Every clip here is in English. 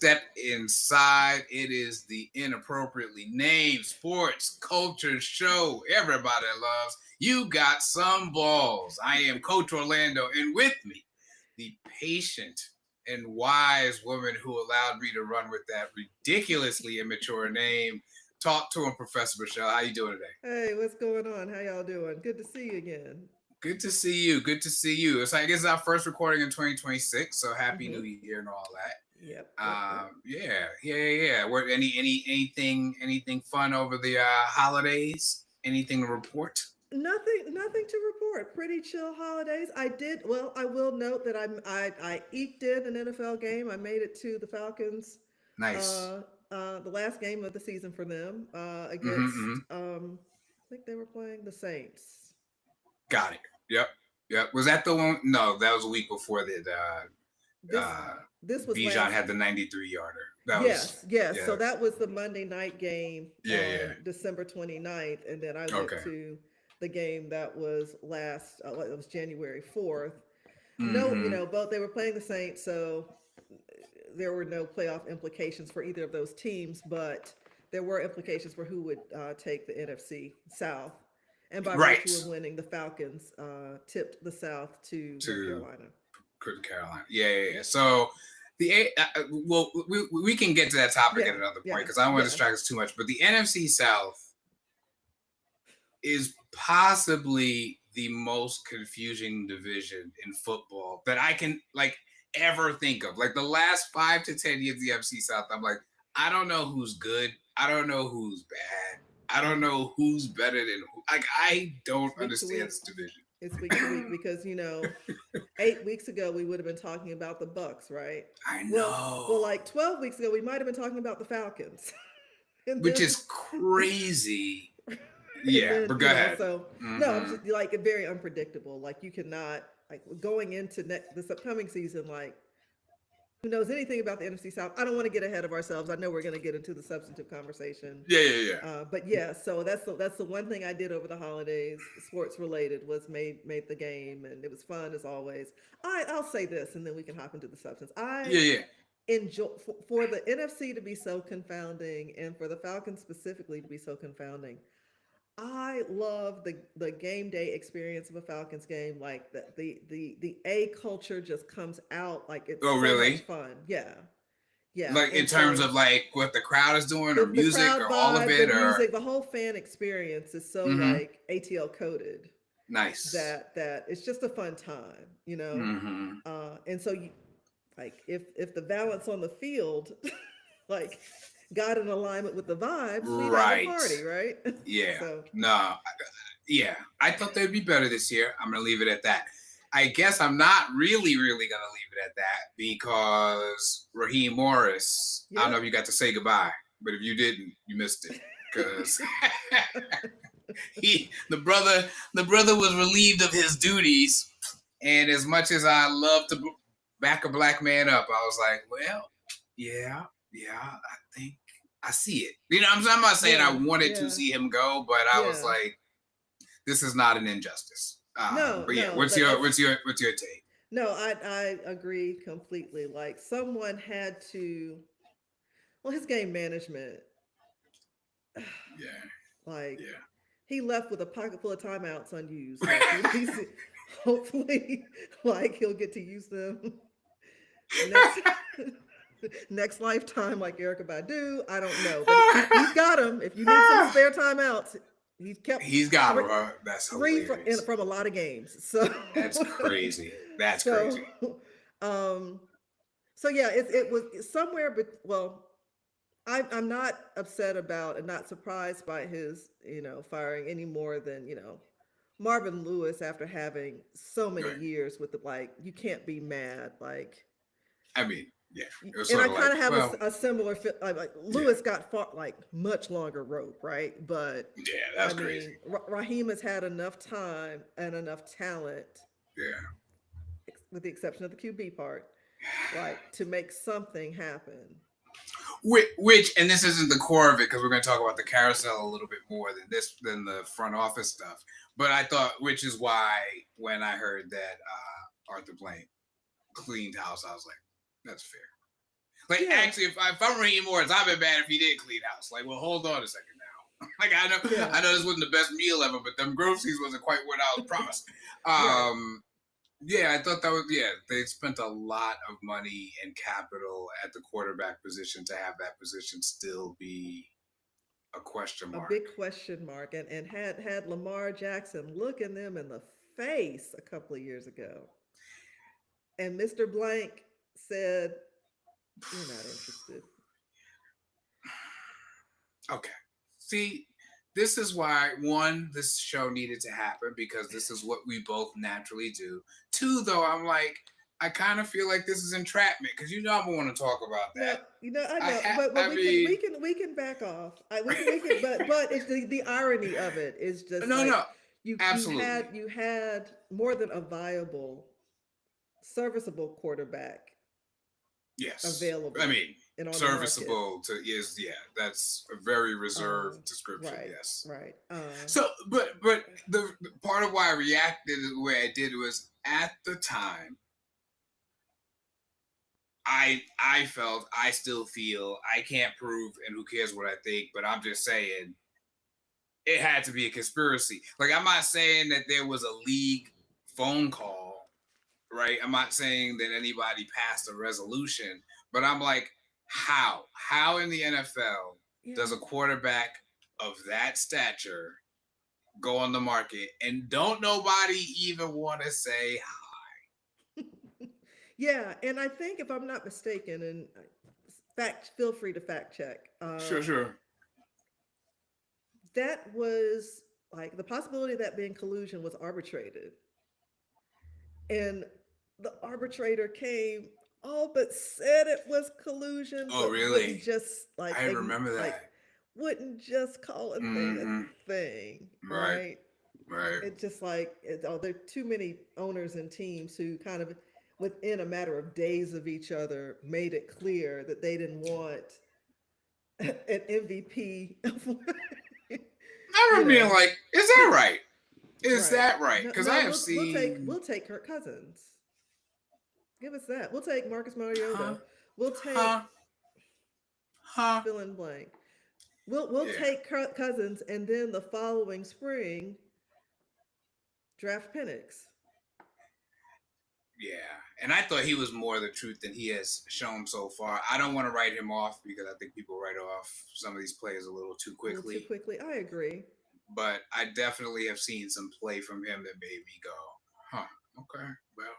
step inside. It is the inappropriately named sports culture show everybody loves. You got some balls. I am Coach Orlando, and with me, the patient and wise woman who allowed me to run with that ridiculously immature name. Talk to him, Professor Michelle. How you doing today? Hey, what's going on? How y'all doing? Good to see you again. Good to see you. Good to see you. It's like this is our first recording in 2026, so happy New Mm-hmm. Year and all that. Yep. Yeah. What anything fun over the holidays? Anything to report? Nothing to report. Pretty chill holidays. I did well. I will note that I eked in an NFL game. I made it to the Falcons. Nice. The last game of the season for them Mm-hmm. against I think they were playing the Saints. Got it. Yep. Was that the one? No, that was a week before that. This this was Bijan last. had the 93-yarder. That was Yes. yeah. So that was the Monday night game Yeah. on December 29th, and then I went Okay. to the game that was last. It was January 4th. No, Mm-hmm. both they were playing the Saints, so there were no playoff implications for either of those teams, but there were implications for who would take the NFC South. And by Right. virtue of winning, the Falcons tipped the South to North To Carolina. Carolina. Yeah. So we can get to that topic Yeah, at another yeah, point because I don't want to yeah. distract us too much. But the NFC South is possibly the most confusing division in football that I can ever think of. Like the last 5 to 10 years of the NFC South, I'm like, I don't know who's good. I don't know who's bad. I don't know who's better than who. Like I don't It's week to understand week. this division. It's week to week because 8 weeks ago we would have been talking about the Bucks, right? I Well, know. like 12 weeks ago we might have been talking about the Falcons, and Which then is crazy. and Yeah, then but go ahead. so no, I'm Mm-hmm. just like very unpredictable. Like you cannot like going into this upcoming season, like who knows anything about the NFC South? I don't want to get ahead of ourselves. I know we're going to get into the substantive conversation. Yeah. But yeah, so that's the one thing I did over the holidays, sports related, was made the game, and it was fun as always. I'll say this, and then we can hop into the substance. I Yeah. enjoy for the NFC to be so confounding, and for the Falcons specifically to be so confounding. I love the game day experience of a Falcons game. Like the A culture just comes out. Like it's Oh, so much really? fun. Yeah. Like in And terms so of like what the crowd is doing, or the music, crowd or all of vibe, the it, or music, the whole fan experience is so mm-hmm. like ATL coded Nice. that it's just a fun time. Mm-hmm. And so you like if the balance on the field like got in alignment with the vibes, we'd have a Right. party, right? Yeah. So No. Yeah. I thought they'd be better this year. I'm gonna leave it at that. I guess I'm not really gonna leave it at that because Raheem Morris. I don't know yeah. if you got to say goodbye, but if you didn't, you missed it because the brother was relieved of his duties, and as much as I love to back a black man up, I was like, well, yeah, I think I see it. I'm not saying I Yeah, wanted to yeah, see him go, but I was yeah. like, this is not an injustice. No, But yeah, no, what's but your that's take? no. I agree completely. Like someone had to. Well, his game management, Yeah, like yeah. he left with a pocket full of timeouts unused. Like he's hopefully like he'll get to use them next next lifetime, like Erica Badu. I don't know, but he's got them. If you need some spare timeouts, he's kept He's got three, him. That's three hilarious. from a lot of games. So That's crazy. That's so crazy. um so yeah, it was somewhere, but well, I'm not upset about and not surprised by his firing any more than Marvin Lewis, after having so many Right. years with the, like, you can't be mad, like. I mean, yeah. It was And sort I of like, kind of have well, a similar like yeah, Lewis got fought like much longer rope, right? But yeah. I That's crazy. mean, Raheem has had enough time and enough talent, Yeah. with the exception of the QB part, like to make something happen. Which, and this isn't the core of it because we're going to talk about the carousel a little bit more than the front office stuff. But I thought, which is why when I heard that Arthur Blank cleaned house, I was like, that's fair. Like, actually, if I'm Raheem Morris, I'd be mad if he did clean house. Like, well, hold on a second now. Like, I know this wasn't the best meal ever, but them groceries wasn't quite what I was promised. Yeah, I thought that was, they spent a lot of money and capital at the quarterback position to have that position still be a question mark. A big question mark. And had Lamar Jackson looking them in the face a couple of years ago. And Mr. Blank said, "We're not interested." Okay. See, this is why, one, this show needed to happen because this is what we both naturally do. Two, though, I'm like, I kind of feel like this is entrapment because I'm gonna want to talk about that. No, I know, but we can back off. We can, but it's the irony of it is just no, you absolutely. you had more than a viable, serviceable quarterback. Yes, Available. I mean, serviceable that's a very reserved description. Right, yes, right. So, but the part of why I reacted the way I did was at the time. I felt, I still feel, I can't prove, and who cares what I think, but I'm just saying it had to be a conspiracy. Like, I'm not saying that there was a league phone call, right? I'm not saying that anybody passed a resolution, but I'm like, how in the NFL does a quarterback of that stature go on the market and don't nobody even want to say hi? Yeah, and I think if I'm not mistaken, and feel free to fact check. Sure. That was like the possibility of that being collusion was arbitrated, and the arbitrator came all but said it was collusion. Oh, but really? Wouldn't just I remember that. Like, wouldn't just call a thing a thing, right? Right. It's just like there are too many owners and teams who kind of within a matter of days of each other made it clear that they didn't want an MVP. I remember being like, "Is that right? Is Right. that right?" No, Because no, I have seen. we'll take Kirk Cousins. Give us that. We'll take Marcus Mariota. Huh? We'll take Huh? fill in blank. We'll take Kirk Cousins, and then the following spring draft Penix. Yeah, and I thought he was more the truth than he has shown so far. I don't want to write him off because I think people write off some of these players a little too quickly. A little too quickly. I agree. But I definitely have seen some play from him that made me go, "Huh? Okay. Well,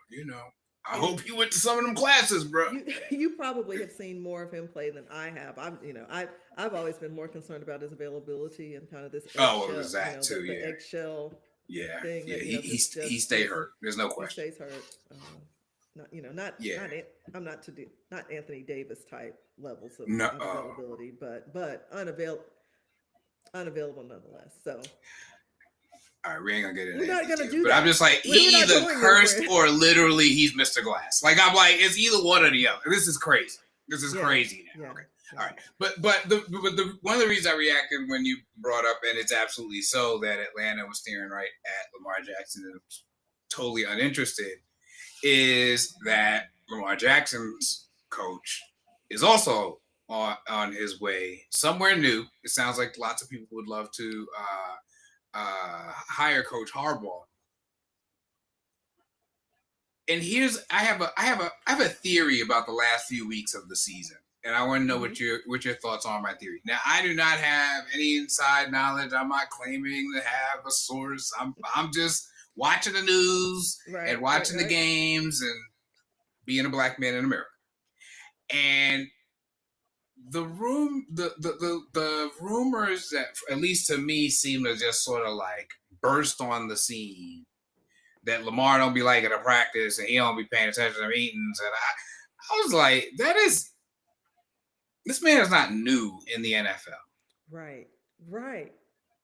I hope he went to some of them classes, bro." You probably have seen more of him play than I have. I've always been more concerned about his availability and kind of this eggshell, it was that too, the eggshell thing. Yeah, That, he stayed hurt. There's no question. He stays hurt. I'm not Anthony Davis type levels of unavailability, but unavailable nonetheless. So. All right, we ain't gonna get into We're not gonna do but that. I'm just like, he either cursed or literally he's Mr. Glass. Like, I'm like, it's either one or the other. This is crazy. This is crazy now. Yeah. Okay. All right. But the one of the reasons I reacted when you brought up, and it's absolutely so, that Atlanta was staring right at Lamar Jackson and was totally uninterested, is that Lamar Jackson's coach is also on his way somewhere new. It sounds like lots of people would love to hire Coach Harbaugh. And I have a theory about the last few weeks of the season, and I want to know what your thoughts are on my theory. Now, I do not have any inside knowledge. I'm not claiming to have a source. I'm just watching the news and watching the games and being a black man in America. And the rumors that, at least to me, seem to just sort of like burst on the scene, that Lamar don't be liking to practice and he don't be paying attention to meetings. And I was like, this man is not new in the NFL. Right.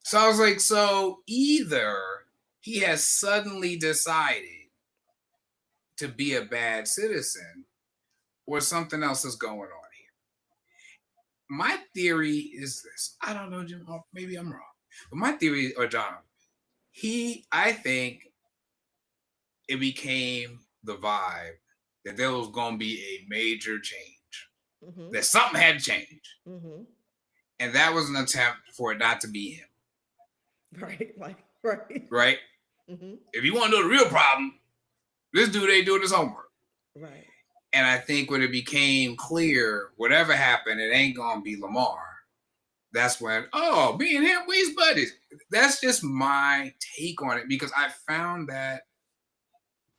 So I was like, so either he has suddenly decided to be a bad citizen or something else is going on here. My theory is this. I don't know, Jim. Maybe I'm wrong. But my theory, or John, I think it became the vibe that there was going to be a major change Mm-hmm. that something had to change. Mm-hmm. And that was an attempt for it not to be him. Right. Like, right. Right? Mm-hmm. If you want to know the real problem, this dude ain't doing his homework. Right. And I think when it became clear, whatever happened, it ain't going to be Lamar. That's when, me and him, we's buddies. That's just my take on it because I found that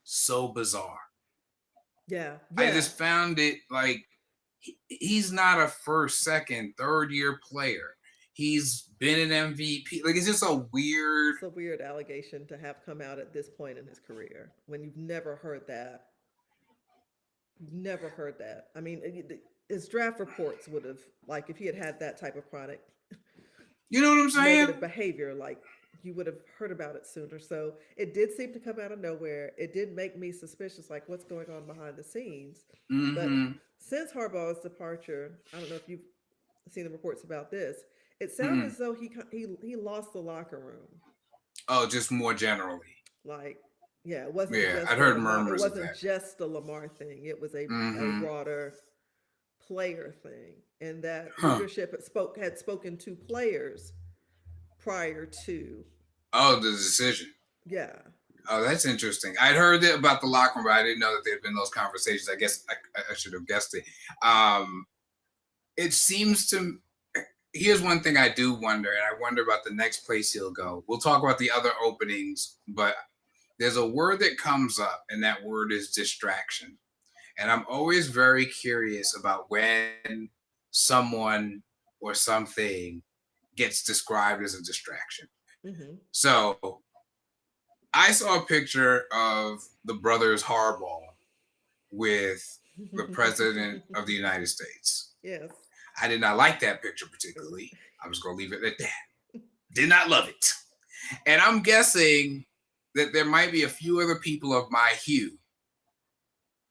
so bizarre. Yeah. I just found it like he's not a first, second, third year player. He's been an MVP. Like, it's just a weird. It's a weird allegation to have come out at this point in his career when you've never heard that. Never heard that. I mean, his draft reports would have, like, if he had had that type of chronic You know what I'm saying? negative behavior, like, you would have heard about it sooner. So it did seem to come out of nowhere. It did make me suspicious, like, what's going on behind the scenes. But since Harbaugh's departure, I don't know if you've seen the reports about this. It sounded as though he lost the locker room. Oh, just more generally. Like, yeah, it wasn't. Yeah, just I'd heard Lamar, murmurs. It wasn't just the Lamar thing. It was a broader player thing, and that leadership had spoken to players prior to. Oh, the decision. Yeah. Oh, that's interesting. I'd heard about the locker room, but I didn't know that there had been those conversations. I guess I should have guessed it. It seems to. Here's one thing I do wonder, and I wonder about the next place he'll go. We'll talk about the other openings, but there's a word that comes up, and that word is distraction. And I'm always very curious about when someone or something gets described as a distraction. Mm-hmm. So I saw a picture of the brothers Harbaugh with the president of the United States. Yes. I did not like that picture particularly. I was going to leave it at that. Did not love it. And I'm guessing that there might be a few other people of my hue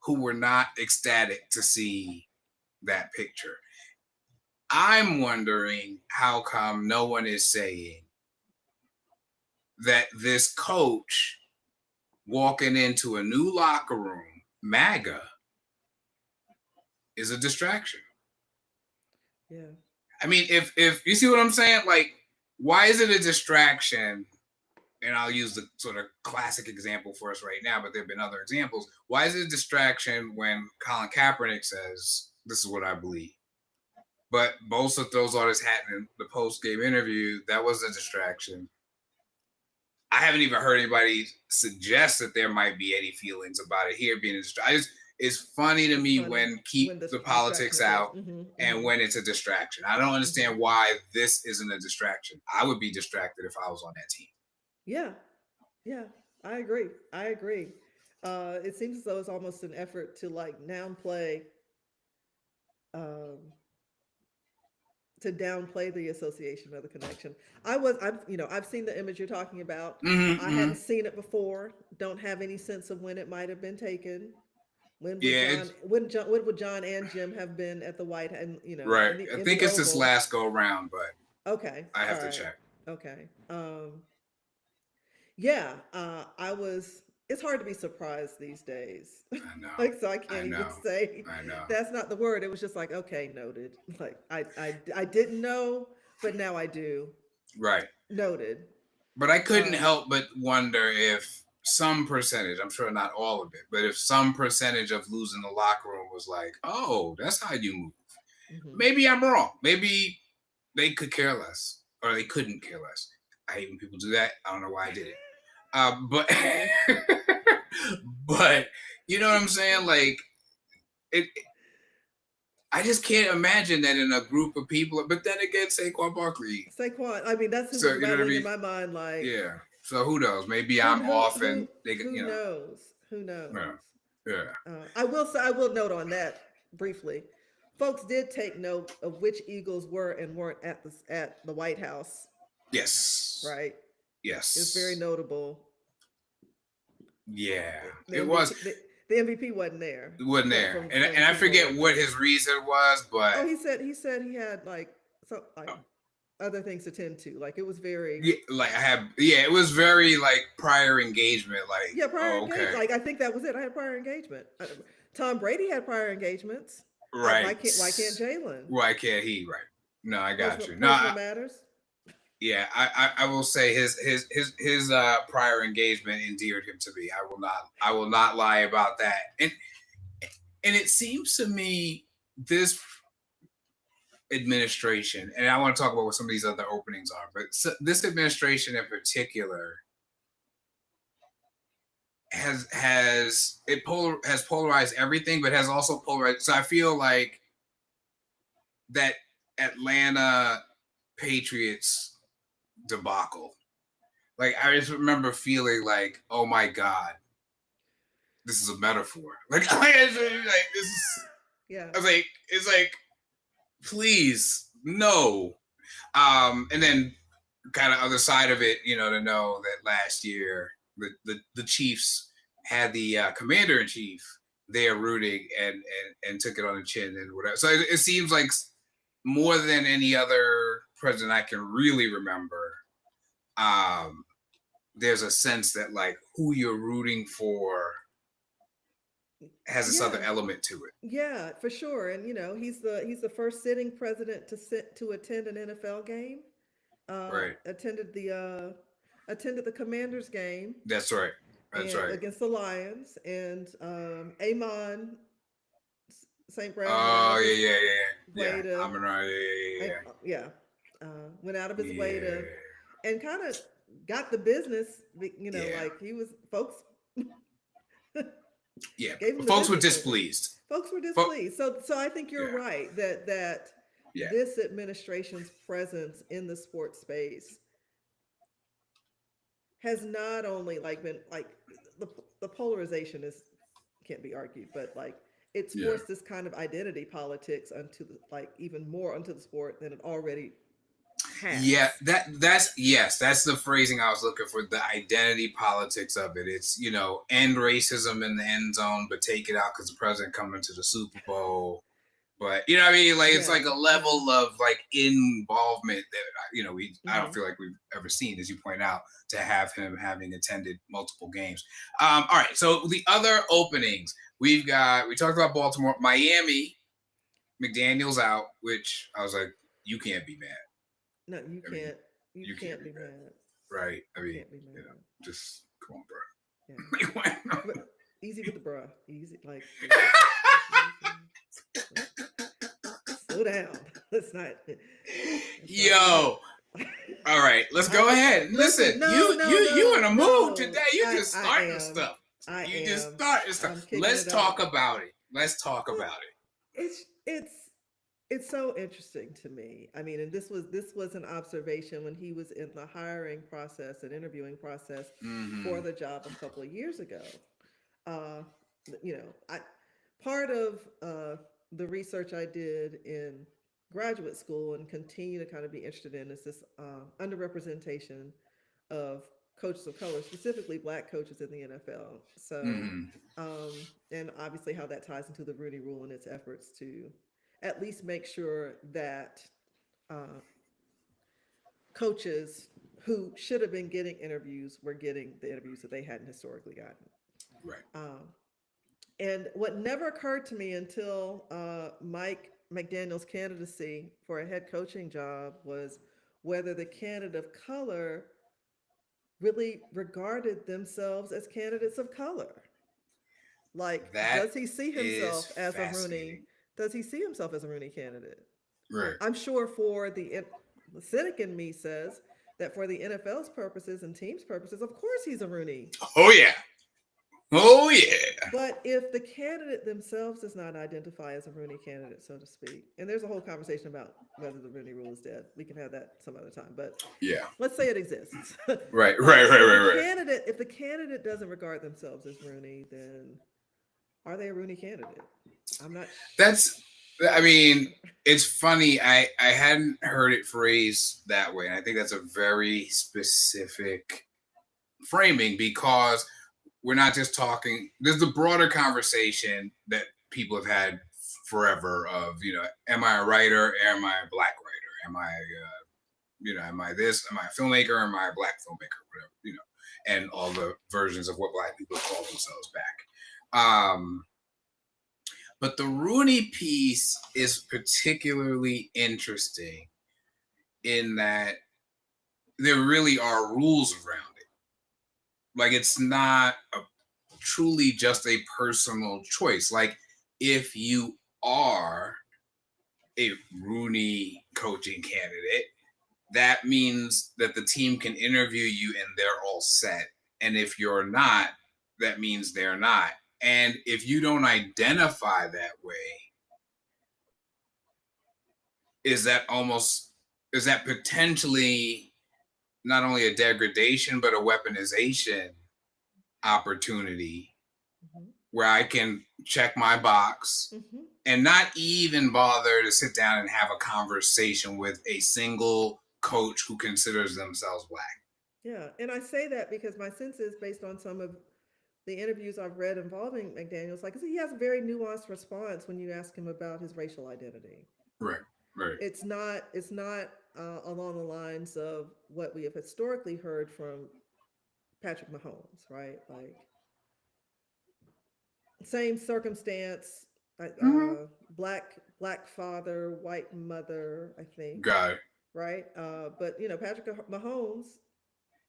who were not ecstatic to see that picture. I'm wondering how come no one is saying that this coach walking into a new locker room, MAGA, is a distraction. Yeah. I mean, if you see what I'm saying, like, why is it a distraction? And I'll use the sort of classic example for us right now, but there have been other examples. Why is it a distraction when Colin Kaepernick says, this is what I believe? But Bosa throws all his hat in the post-game interview. That was a distraction. I haven't even heard anybody suggest that there might be any feelings about it here being a distraction. It's funny to me when the politics out and when it's a distraction. I don't understand why this isn't a distraction. I would be distracted if I was on that team. Yeah. Yeah. I agree. It seems as though it's almost an effort to downplay the association or the connection. I've seen the image you're talking about. I hadn't seen it before. Don't have any sense of when it might have been taken. When would John and Jim have been at the White House? Right. I think it's this last go around, but okay, I have to check. Okay. Yeah. It's hard to be surprised these days. I know. So I can't even say. I know. That's not the word. It was just like, okay, noted. Like I didn't know, but now I do. Right. Noted. But I couldn't help but wonder if some percentage, I'm sure not all of it, but if some percentage of losing the locker room was like, oh, that's how you move. Mm-hmm. Maybe I'm wrong. Maybe they could care less, or they couldn't care less. I hate when people do that. I don't know why I did it. But you know what I'm saying? Like, I just can't imagine that in a group of people. But then again, Saquon Barkley. I mean, that's who's battling in my mind. Like, yeah. So who knows? Maybe I'm off, and they could. Who knows? Who knows? Yeah. I will note on that briefly. Folks did take note of which Eagles were and weren't at the White House. Yes. Right. Yes. It's very notable. Yeah, it was. The MVP wasn't there. It wasn't there, and I forget what his reason was, but he said he had other things to tend to. Like, it was very it was very like prior engagement. Like, prior engagement. Like, I think that was it. I had prior engagement. Tom Brady had prior engagements. Right. Why can't Jalen? Why can't he? Right. No, I got you. No, Personal matters. Yeah, I will say his prior engagement endeared him to me. I will not lie about that. And it seems to me this administration, and I want to talk about what some of these other openings are, but this administration in particular has polarized everything, but has also polarized. So I feel like that Atlanta Patriots debacle. Like I just remember feeling like, oh my God, this is a metaphor. Like this is. Yeah. I was like, it's like, please, no. And then kind of other side of it, to know that last year the Chiefs had the commander in chief there rooting and took it on the chin and whatever. So it seems like more than any other president I can really remember, there's a sense that like who you're rooting for has this other element to it. Yeah, for sure. And he's the first sitting president to attend an NFL game. Right. Attended the Commanders game. That's right. That's right. Against the Lions and Amon St. Brown. Oh yeah. Went out of his way to and kind of got the business. Like he was folks. Yeah, folks were displeased. Folks were displeased. So I think you're right that this administration's presence in the sports space has not only been the polarization can't be argued, but it's forced this kind of identity politics even more onto the sport than it already has. Yeah, that's the phrasing I was looking for. The identity politics of it. It's end racism in the end zone, but take it out because the president coming to the Super Bowl. But what I mean, it's like a level of involvement that I don't feel like we've ever seen, as you point out, to have him having attended multiple games. All right, so the other openings we talked about Baltimore, Miami, McDaniel's out, which I was like, you can't be mad. No, you can't. You can't be mad. Right. I mean, just come on, bro. Yeah. Easy with the bro. Easy, slow down. Let's not. Yo. All right, let's go ahead. Listen, you in a mood today. You just starting stuff. Just starting stuff. Let's talk about it. Let's talk about it. It's so interesting to me. I mean, and this was an observation when he was in the hiring process and interviewing process for the job a couple of years ago. Part of the research I did in graduate school and continue to kind of be interested in is this underrepresentation of coaches of color, specifically Black coaches in the NFL. So, and obviously how that ties into the Rooney Rule and its efforts to at least make sure that coaches who should have been getting interviews were getting the interviews that they hadn't historically gotten. Right. And what never occurred to me until Mike McDaniel's candidacy for a head coaching job was whether the candidate of color really regarded themselves as candidates of color. Does he see himself as a Rooney? Does he see himself as a Rooney candidate? Right. I'm sure for the cynic in me says that for the NFL's purposes and team's purposes, of course he's a Rooney. Oh yeah. Oh yeah. But if the candidate themselves does not identify as a Rooney candidate, so to speak, and there's a whole conversation about whether the Rooney Rule is dead. We can have that some other time. But let's say it exists. Right. If the candidate doesn't regard themselves as Rooney, then are they a Rooney candidate? I'm not. It's funny. I hadn't heard it phrased that way, and I think that's a very specific framing because we're not just talking. There's a broader conversation that people have had forever of, am I a writer? Am I a Black writer? Am I, am I this? Am I a filmmaker? Am I a Black filmmaker? Whatever, and all the versions of what Black people call themselves back. But the Rooney piece is particularly interesting in that there really are rules around it. Like, it's not truly just a personal choice. Like, if you are a Rooney coaching candidate, that means that the team can interview you and they're all set. And if you're not, that means they're not. And if you don't identify that way, is that potentially not only a degradation, but a weaponization opportunity where I can check my box and not even bother to sit down and have a conversation with a single coach who considers themselves Black? Yeah, and I say that because my sense is based on some of the interviews I've read involving McDaniels, like he has a very nuanced response when you ask him about his racial identity. Right. It's not along the lines of what we have historically heard from Patrick Mahomes, right? Like same circumstance, black father, white mother, I think, Got it. right? But Patrick Mahomes,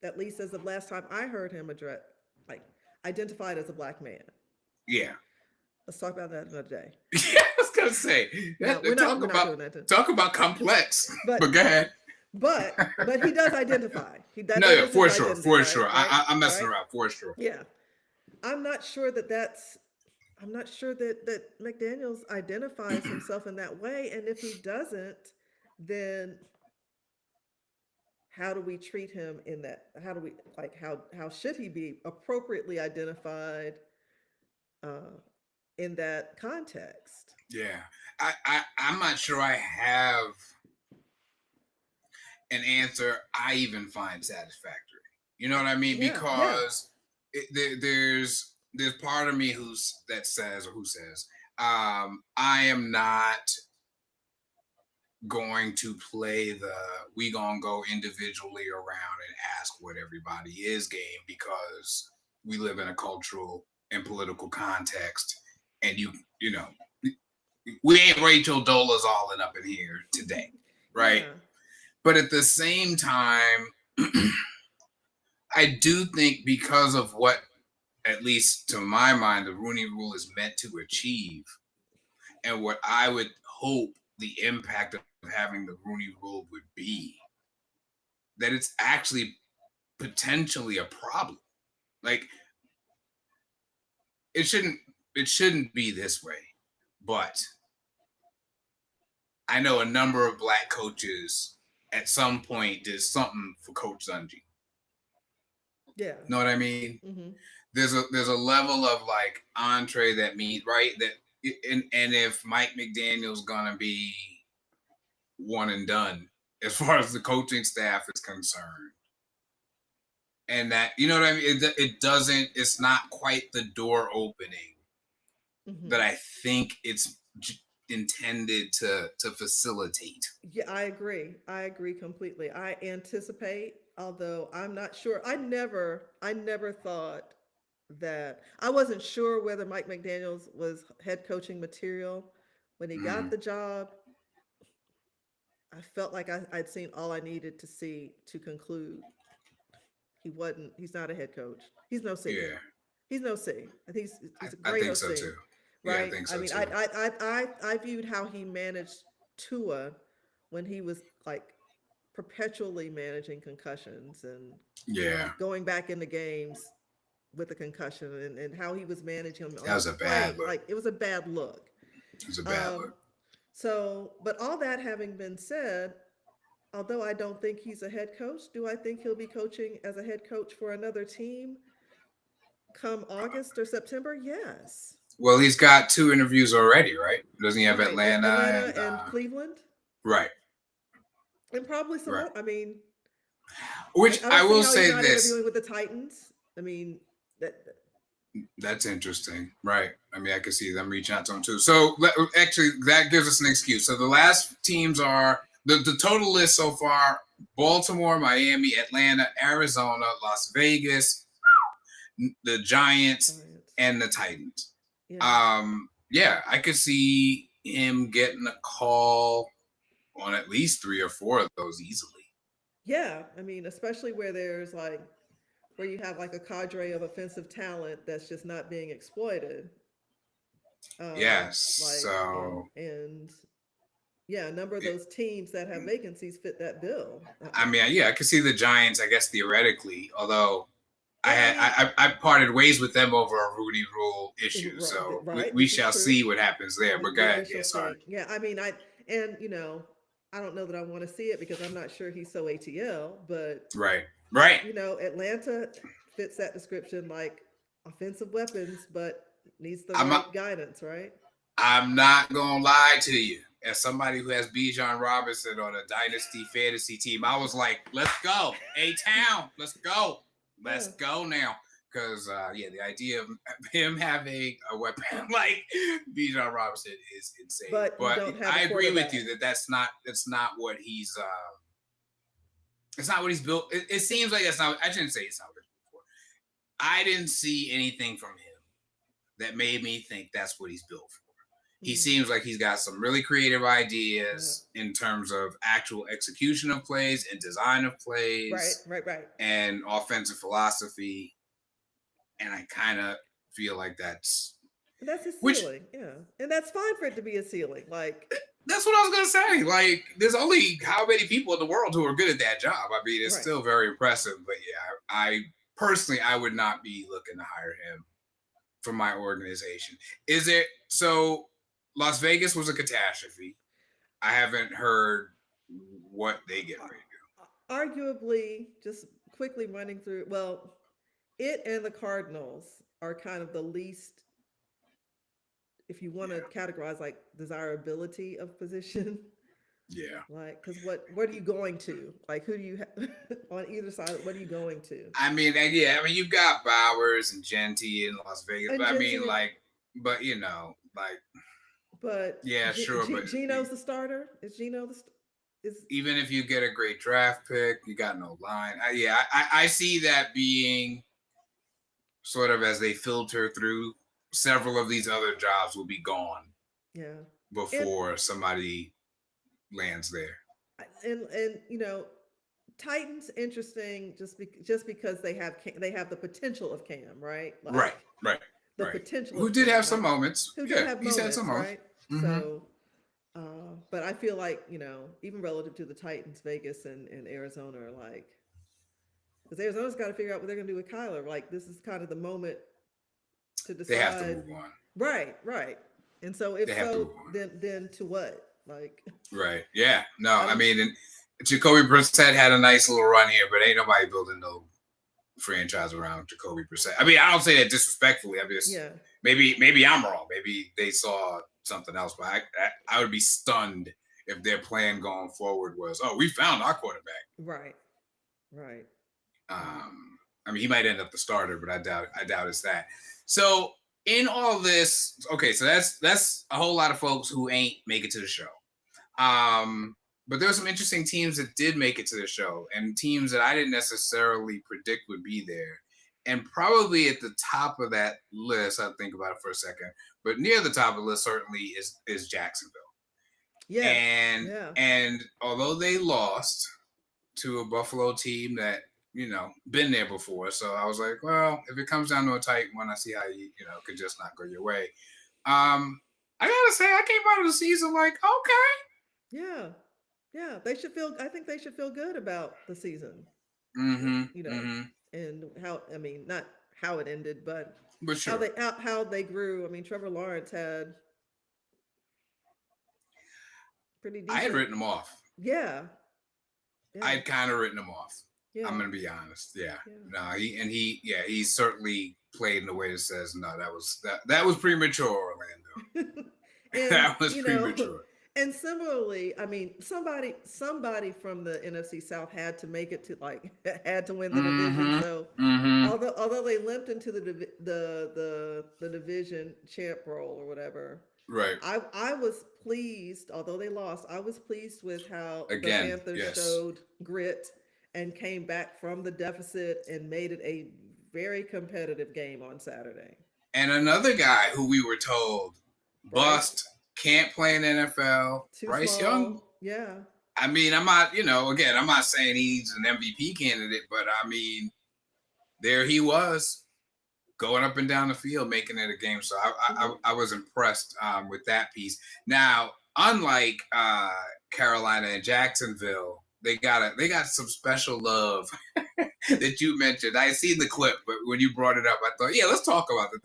at least as of last time I heard him address, like identified as a black man. Yeah. Let's talk about that another day. Yeah, I was gonna say No, we're not doing that. Talk about complex. But go ahead. But he does identify. No, yeah, for sure. Right? I'm messing around for sure. Yeah, I'm not sure that McDaniels identifies himself in that way, and if he doesn't, then how do we treat him in that? How do we how should he be appropriately identified in that context? Yeah, I'm not sure I have an answer I even find satisfactory. You know what I mean? Yeah, because there's part of me who says, I am not going to play the we gonna go individually around and ask what everybody is game, because we live in a cultural and political context, and you know we ain't Rachel Dolezal up in here today, right? Yeah. But at the same time, I do think because of what, at least to my mind, the Rooney Rule is meant to achieve, and what I would hope the impact of having the Rooney Rule would be, that it's actually potentially a problem. Like, it shouldn't be this way, but I know a number of Black coaches at some point did something for Coach Zunji. Yeah. Know what I mean? Mm-hmm. There's a level of like entree that means, right, that and if Mike McDaniel's gonna be one and done as far as the coaching staff is concerned, and that, you know what I mean, it's not quite the door opening that I think it's intended to facilitate. Yeah, I agree completely. I anticipate, although I'm not sure, I never thought that, I wasn't sure whether Mike McDaniels was head coaching material when he got the job. I felt like I'd seen all I needed to see to conclude he's not a head coach. He's no C. Yeah. He's no C. I think he's a great OC. I think so too. Right? Yeah, I think so too. I viewed how he managed Tua when he was like perpetually managing concussions and going back into games with a concussion, and how he was managing him. That was a bad look. Like, it was a bad look. It was a bad look. So, but all that having been said, although I don't think he's a head coach, do I think he'll be coaching as a head coach for another team come August or September? Yes. Well, he's got 2 interviews already, right? Doesn't he have Atlanta and Cleveland? Right. And probably some more. I mean, which I will say this: interviewing with the Titans. I mean, that's interesting, right? I mean, I could see them reaching out to him too. So actually, that gives us an excuse. So the last teams are the total list so far: Baltimore, Miami, Atlanta, Arizona, Las Vegas, the Giants, and the Titans. Yeah. yeah, I could see him getting a call on at least 3 or 4 of those easily. Yeah, I mean, especially where there's like where you have like a cadre of offensive talent that's just not being exploited. Yes. Like So and yeah, a number of those teams that have vacancies fit that bill. I mean, yeah, I could see the Giants, I guess theoretically, although Yeah, I mean, I parted ways with them over a Rudy Rule issue. So right. we This is shall true. see what happens there. But go We ahead. shall Yeah, see. sorry. Yeah, I mean, and I don't know that I want to see it because I'm not sure he's so ATL, but Right. Right. Atlanta fits that description like offensive weapons, but needs the I'm right guidance, right? I'm not gonna lie to you. As somebody who has Bijan Robinson on a dynasty fantasy team, I was like, "Let's go, A-Town, let's go, let's Yeah. go now." Because the idea of him having a weapon like Bijan Robinson is insane. But you But don't have I a agree with quarterback. you that that's not what he's. It's not what he's built. It seems like that's not. I shouldn't say it's not what he's built for. I didn't see anything from him that made me think that's what he's built for. He seems like he's got some really creative ideas in terms of actual execution of plays and design of plays. Right. And offensive philosophy. And I kind of feel like that's his ceiling, yeah. And that's fine for it to be a ceiling. Like that's what I was gonna say. Like, there's only how many people in the world who are good at that job. I mean, it's still very impressive. But yeah, I personally I would not be looking to hire him for my organization. Is it so? Las Vegas was a catastrophe. I haven't heard what they get ready to do. Arguably, just quickly running through, well, it and the Cardinals are kind of the least, if you want to categorize like desirability of position. Yeah. Like, because what are you going to? Like, who do you have on either side? What are you going to? I mean, you've got Bowers and Genty in Las Vegas, but I mean, but but yeah, sure, but Gino's the starter. Is Gino even if you get a great draft pick, you got no line. I see that being sort of as they filter through. Several of these other jobs will be gone. Yeah. Before somebody lands there. And Titans interesting just because they have the potential of Cam, right? Like, right. The potential. Who did have some moments? Who did have moments, had some moments, right? Mm-hmm. So, but I feel like even relative to the Titans, Vegas and Arizona are like, because Arizona's got to figure out what they're going to do with Kyler. Like, this is kind of the moment to decide. They have to move on. Right. And so if so, then to what? Like, right. Yeah. No, I mean, and Jacoby Brissett had a nice little run here, but ain't nobody building no franchise around Jacoby Brissett. I mean, I don't say that disrespectfully. I'm just maybe I'm wrong. Maybe they saw something else, but I would be stunned if their plan going forward was, oh, we found our quarterback. Right. I mean, he might end up the starter, but I doubt it's that. So in all this, okay, so that's a whole lot of folks who ain't make it to the show. But there were some interesting teams that did make it to the show, and teams that I didn't necessarily predict would be there. And probably at the top of that list, I'll think about it for a second, but near the top of the list certainly is Jacksonville. Yeah. And although they lost to a Buffalo team that, been there before. So I was like, well, if it comes down to a tight one, I see how you could just not go your way. I gotta say, I came out of the season like, okay. Yeah. I think they should feel good about the season. Mm-hmm. And how, I mean, not how it ended, but sure. how they grew. I mean, Trevor Lawrence had pretty decent. I had written him off. Yeah. I'd kind of written him off. Yeah. I'm gonna be honest. Yeah. No, he certainly played in a way that says, no, that was premature, Orlando. That was premature. And similarly, I mean, somebody from the NFC South had to make it to had to win the division. So although they limped into the division champ role or whatever, right? I was pleased, although they lost. I was pleased with how the Panthers showed grit and came back from the deficit and made it a very competitive game on Saturday. And another guy who we were told Bryce, bust, can't play in the NFL. too Bryce Young. small. Yeah. I mean, I'm not, again, I'm not saying he's an MVP candidate, but I mean, there he was going up and down the field, making it a game. So I was impressed with that piece. Now, unlike Carolina and Jacksonville, they got some special love that you mentioned. I seen the clip, but when you brought it up, I thought, yeah, let's talk about that.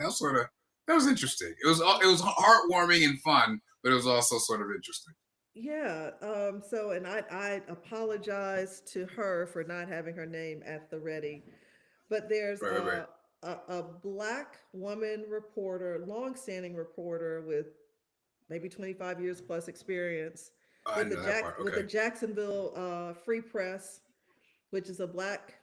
That was interesting. It was heartwarming and fun, but it was also sort of interesting. Yeah. So, and I apologize to her for not having her name at the ready, but there's Right. a black woman reporter, longstanding reporter with maybe 25 years plus experience I know that part. with the Okay. Jacksonville Free Press, which is a black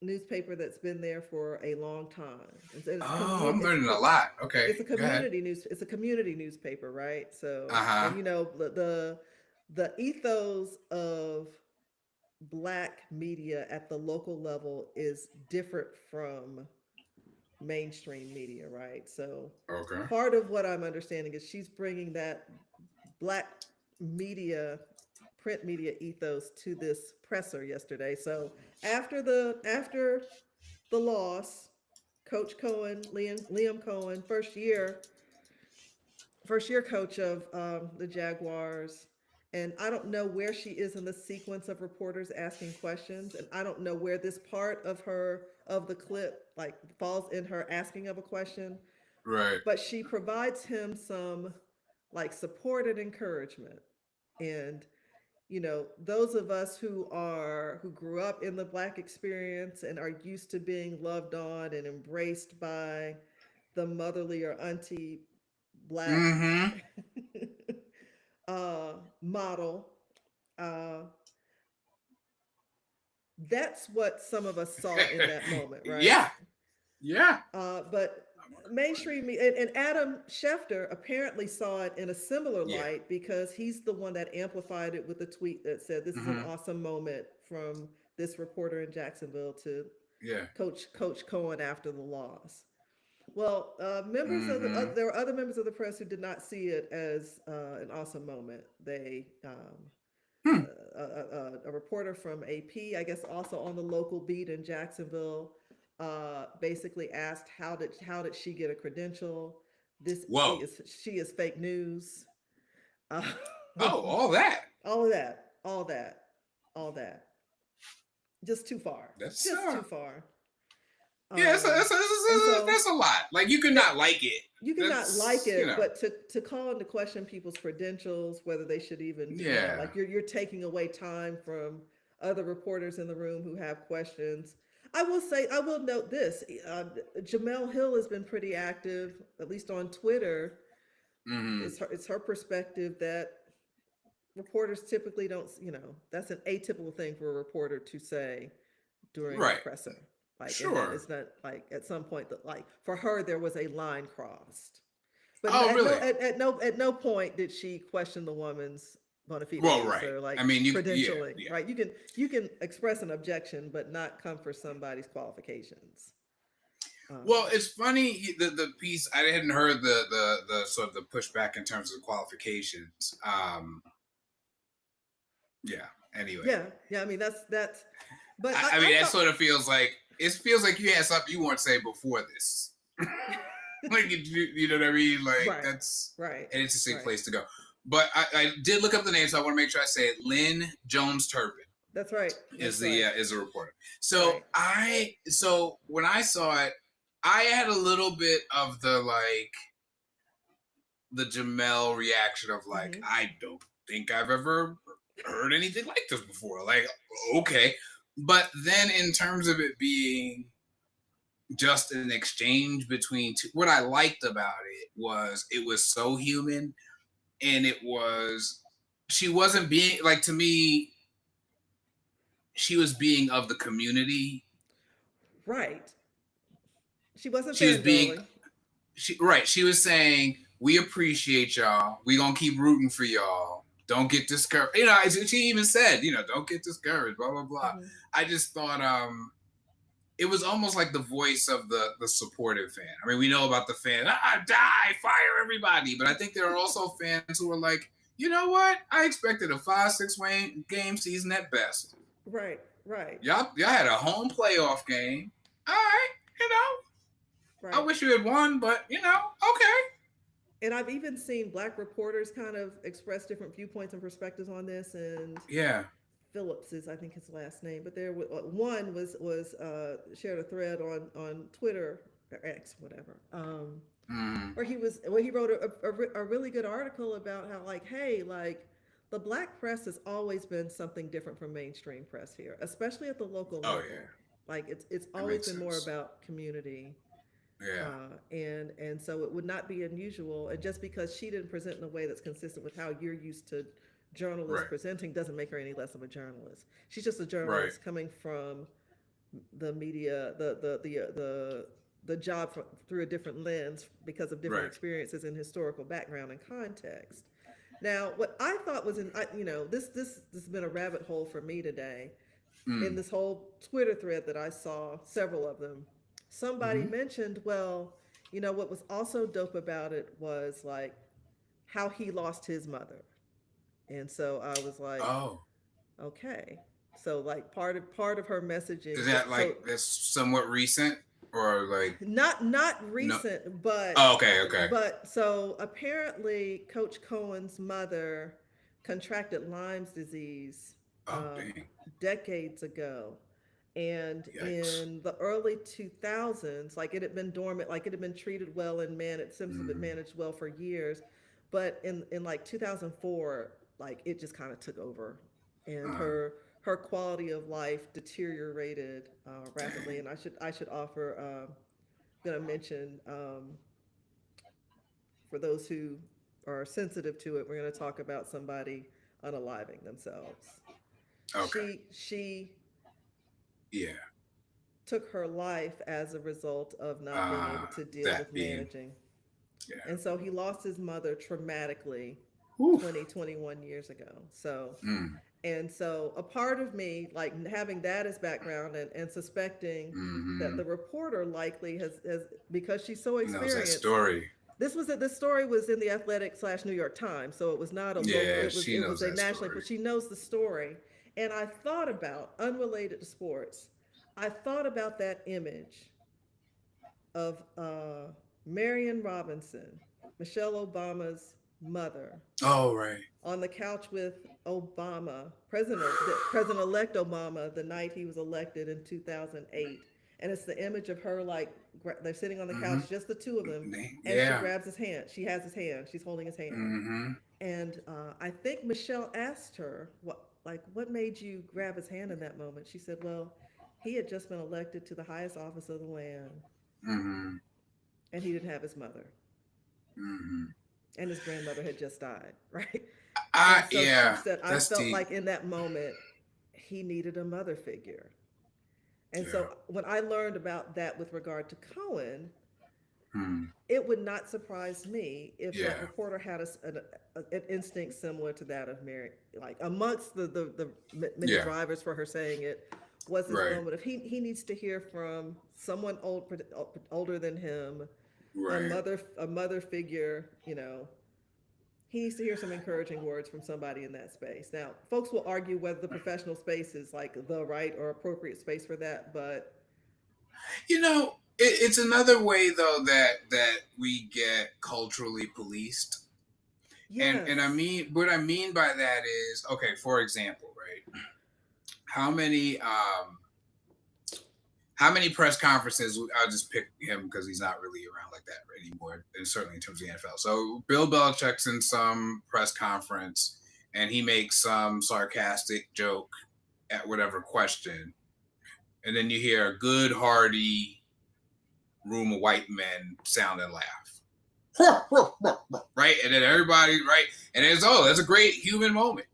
newspaper that's been there for a long time. Oh, I'm learning a lot. Okay, It's a go ahead. community news. It's a community newspaper, right? So, Uh-huh. and the ethos of black media at the local level is different from mainstream media, right? So, Okay. part of what I'm understanding is she's bringing that black media, print media ethos to this presser yesterday. So, after the loss, Coach Cohen, Liam Cohen, first year coach of the Jaguars. And I don't know where she is in the sequence of reporters asking questions, and I don't know where this part of the clip like falls in her asking of a question. Right. But she provides him some like support and encouragement, and those of us who grew up in the black experience and are used to being loved on and embraced by the motherly or auntie black Mm-hmm. model, uh, that's what some of us saw in that moment, right? Yeah. Yeah. But mainstream and Adam Schefter apparently saw it in a similar Yeah. light because he's the one that amplified it with a tweet that said, "This is an Mm-hmm. awesome moment from this reporter in Jacksonville to Yeah. Coach Cohen after the loss." Well, Mm-hmm. there were other members of the press who did not see it as an awesome moment. They Hmm. a reporter from AP, I guess, also on the local beat in Jacksonville, basically asked how did she get a credential? This Whoa. she is fake news. Uh, Oh, all that. all of that, all that, all that. Just too far. That's Just too far. yeah. And so That's a lot. Like you could that not like it. you cannot like That's it, but to call into question people's credentials, whether they should even, Yeah. like you're taking away time from other reporters in the room who have questions. I will note this: Jamel Hill has been pretty active, at least on Twitter. Mm-hmm. It's her perspective that reporters typically don't, that's an atypical thing for a reporter to say during a Right. presser. Like, and that Sure. it's not like at some point that like for her there was a line crossed. But Oh, really? at no point did she question the woman's bona Well, fides right. or like I mean, yeah, credentialing, yeah. right? You can express an objection, but not come for somebody's qualifications. Well, it's funny the piece I hadn't heard the sort of the pushback in terms of qualifications. Yeah. Anyway, Yeah. I mean that's. But I mean I that thought, sort of feels like you had something you want to say before this. Like you know what I mean? Like right, that's right, an interesting right. place to go. But I did look up the name, so I want to make sure I say it. Lynn Jones Turpin That's right. is That's right. is a reporter. So Right. so when I saw it, I had a little bit of the Jamel reaction of like, Mm-hmm. I don't think I've ever heard anything like this before. Like, okay. But then in terms of it being just an exchange between two, what I liked about it was so human, and she wasn't being like, to me, she was being of the community. Right. She wasn't She was being fangirling. she was saying, we appreciate y'all. We gonna keep rooting for y'all. Don't get discouraged. She even said, don't get discouraged, blah, blah, blah. Mm-hmm. I just thought it was almost like the voice of the supportive fan. I mean, we know about the fan, die, fire everybody. But I think there are also fans who are like, you know what? I expected a 5-6 game season at best. Right, right, Y'all had a home playoff game. All right, I right. wish you had won, but okay. And I've even seen Black reporters kind of express different viewpoints and perspectives on this. And Yeah. Phillips is, I think, his last name, but there one was shared a thread on Twitter or X, whatever, where he wrote a really good article about how, like, hey, like, the Black press has always been something different from mainstream press here, especially at the local Oh level. yeah. Like, it's That always makes been more sense. about community. Yeah. And so it would not be unusual, and just because she didn't present in a way that's consistent with how you're used to journalists Right. presenting doesn't make her any less of a journalist. She's just a Right. journalist coming from the media, the job through a different lens because of different Right. experiences and historical background and context. Now, what I thought was this has been a rabbit hole for me today in Mm. this whole Twitter thread that I saw, several of them. Somebody Mm-hmm. mentioned, well, what was also dope about it was like how he lost his mother. And so I was like, Oh. okay. So like part of her Is messaging, that like that's somewhat recent or like not no? recent, but Oh, okay. Okay. so apparently Coach Cohen's mother contracted Lyme's disease Oh, uh, dang. decades ago. And Yikes. in the early 2000s, like, it had been dormant, like, it had been treated well and it seems to have been Mm. managed well for years. But in like 2004, like, it just kind of took over, and Uh, her quality of life deteriorated rapidly. dang. And I should offer, gonna mention, for those who are sensitive to it, we're gonna talk about somebody unaliving themselves. Okay. She Yeah. took her life as a result of not being able to deal That with being. managing. Yeah. And so he lost his mother traumatically Oof. 21 years ago. So, Mm. and so a part of me, like, having that as background, and suspecting that Mm-hmm. the reporter likely has because she's so Knows that experienced. story. This story was in the Athletic / New York Times, so it was not a local. Yeah, It was she it was knows a that national, story. but she knows the story. And I thought about, unrelated to sports, I thought about that image of Marion Robinson, Michelle Obama's mother, Oh, right. on the couch with Obama, President-elect Obama, the night he was elected in 2008. And it's the image of her, like, they're sitting on the Mm-hmm. couch, just the two of them, and she Yeah. grabs his hand. She has his hand. She's holding his hand. Mm-hmm. And I think Michelle asked her, what made you grab his hand in that moment? She said, well, he had just been elected to the highest office of the land, Mm-hmm. and he didn't have his mother, Mm-hmm. and his grandmother had just died, right? And so she Yeah. said, I That's felt deep. like in that moment, he needed a mother figure. And Yeah. so when I learned about that with regard to Cohen, Hmm. it would not surprise me if that Yeah. reporter had an instinct similar to that of Mary. Like, amongst the many Yeah. drivers for her saying it was this Right. moment of he needs to hear from someone older than him, Right. a mother figure. He needs to hear some encouraging words from somebody in that space. Now, folks will argue whether the professional space is like the right or appropriate space for that, but It's another way though that we get culturally policed. And I yes, mean, what I mean by that is, okay, for example, right? How many press conferences? I'll just pick him because he's not really around like that anymore, and certainly in terms of the NFL. So Bill Belichick's in some press conference, and he makes some sarcastic joke at whatever question, and then you hear a good, hearty room of white men sound and laugh. Right? And then everybody, right? And it's that's a great human moment.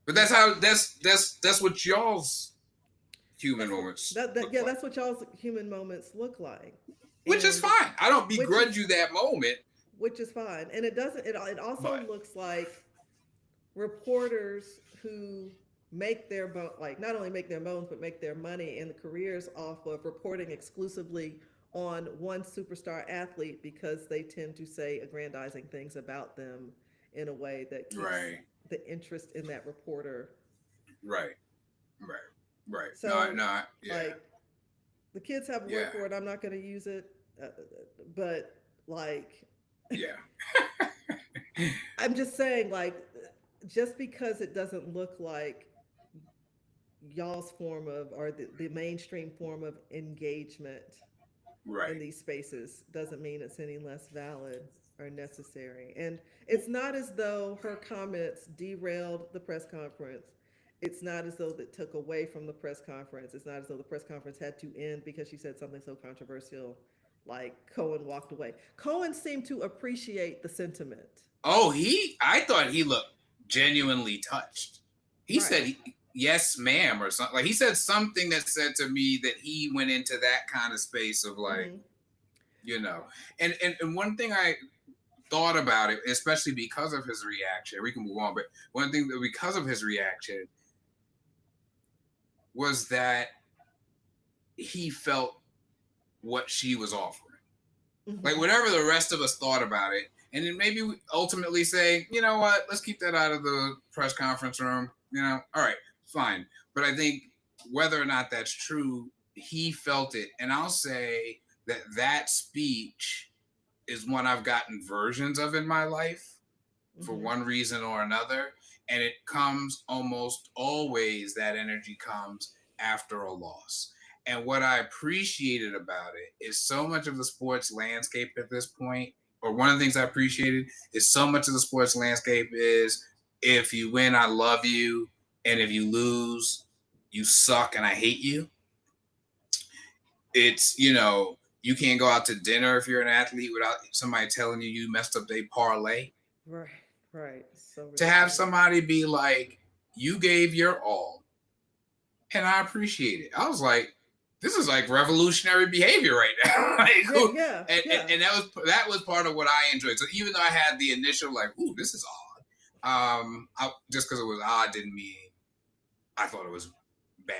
But that's what y'all's human moments look like. that's what y'all's human moments look like, Which is and fine. I don't begrudge you that moment. which is fine. And it doesn't. It also But looks like reporters who make their like not only make their bones but make their money and the careers off of reporting exclusively on one superstar athlete because they tend to say aggrandizing things about them in a way that keeps Right. the interest in that reporter. Right. Right. Right. No. So, No. Yeah. like, the kids have a Yeah. word for it. I'm not going to use it, but like, Yeah. I'm just saying, like, just because it doesn't look like y'all's form of or the mainstream form of engagement in Right. these spaces doesn't mean it's any less valid or necessary. And it's not as though her comments derailed the press conference. It's not as though that took away from the press conference. It's not as though the press conference had to end because she said something so controversial like Cohen walked away. Cohen seemed to appreciate the sentiment. Oh, I thought he looked genuinely touched. He Right. said, yes, ma'am, or something. Like, he said something that said to me that he went into that kind of space of like, Mm-hmm. you know, and one thing I thought about it, especially because of his reaction, we can move on, but one thing that because of his reaction was that he felt what she was offering. Mm-hmm. Like, whatever the rest of us thought about it, and then maybe we ultimately say, you know what, let's keep that out of the press conference room. You know, all right, fine. But I think whether or not that's true, he felt it. And I'll say that speech is one I've gotten versions of in my life for Mm-hmm. one reason or another. And it comes almost always, that energy comes after a loss. And what I appreciated about it is so much of the sports landscape at this point, or one of the things I appreciated is so much of the sports landscape is, if you win, I love you. And if you lose, you suck and I hate you. It's, you can't go out to dinner if you're an athlete without somebody telling you you messed up their parlay. Right. Right. So To have ridiculous. somebody be like, you gave your all and I appreciate it. I was like, this is like revolutionary behavior right now. Like, Yeah. Yeah. and, Yeah. and that was part of what I enjoyed. So even though I had the initial like, ooh, this is odd, just because it was odd didn't mean I thought it was bad.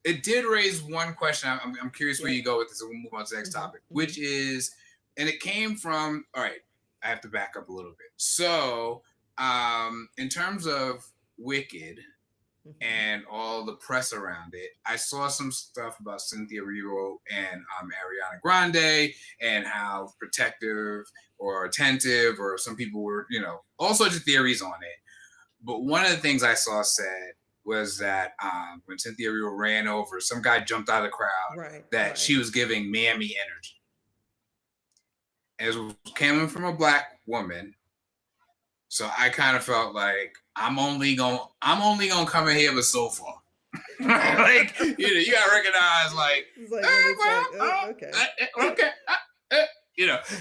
It did raise one question. I'm curious where you go with this, and we'll move on to the next topic, which is, and it came from, all right, I have to back up a little bit. So, in terms of Wicked and all the press around it, I saw some stuff about Cynthia Erivo and Ariana Grande and how protective or attentive, or some people were, all sorts of theories on it. But one of the things I saw said was that when Cynthia Erivo ran over, some guy jumped out of the crowd that she was giving mammy energy. And it was coming from a black woman. So I kind of felt like I'm only gonna come in here but so far. Like, you gotta recognize okay.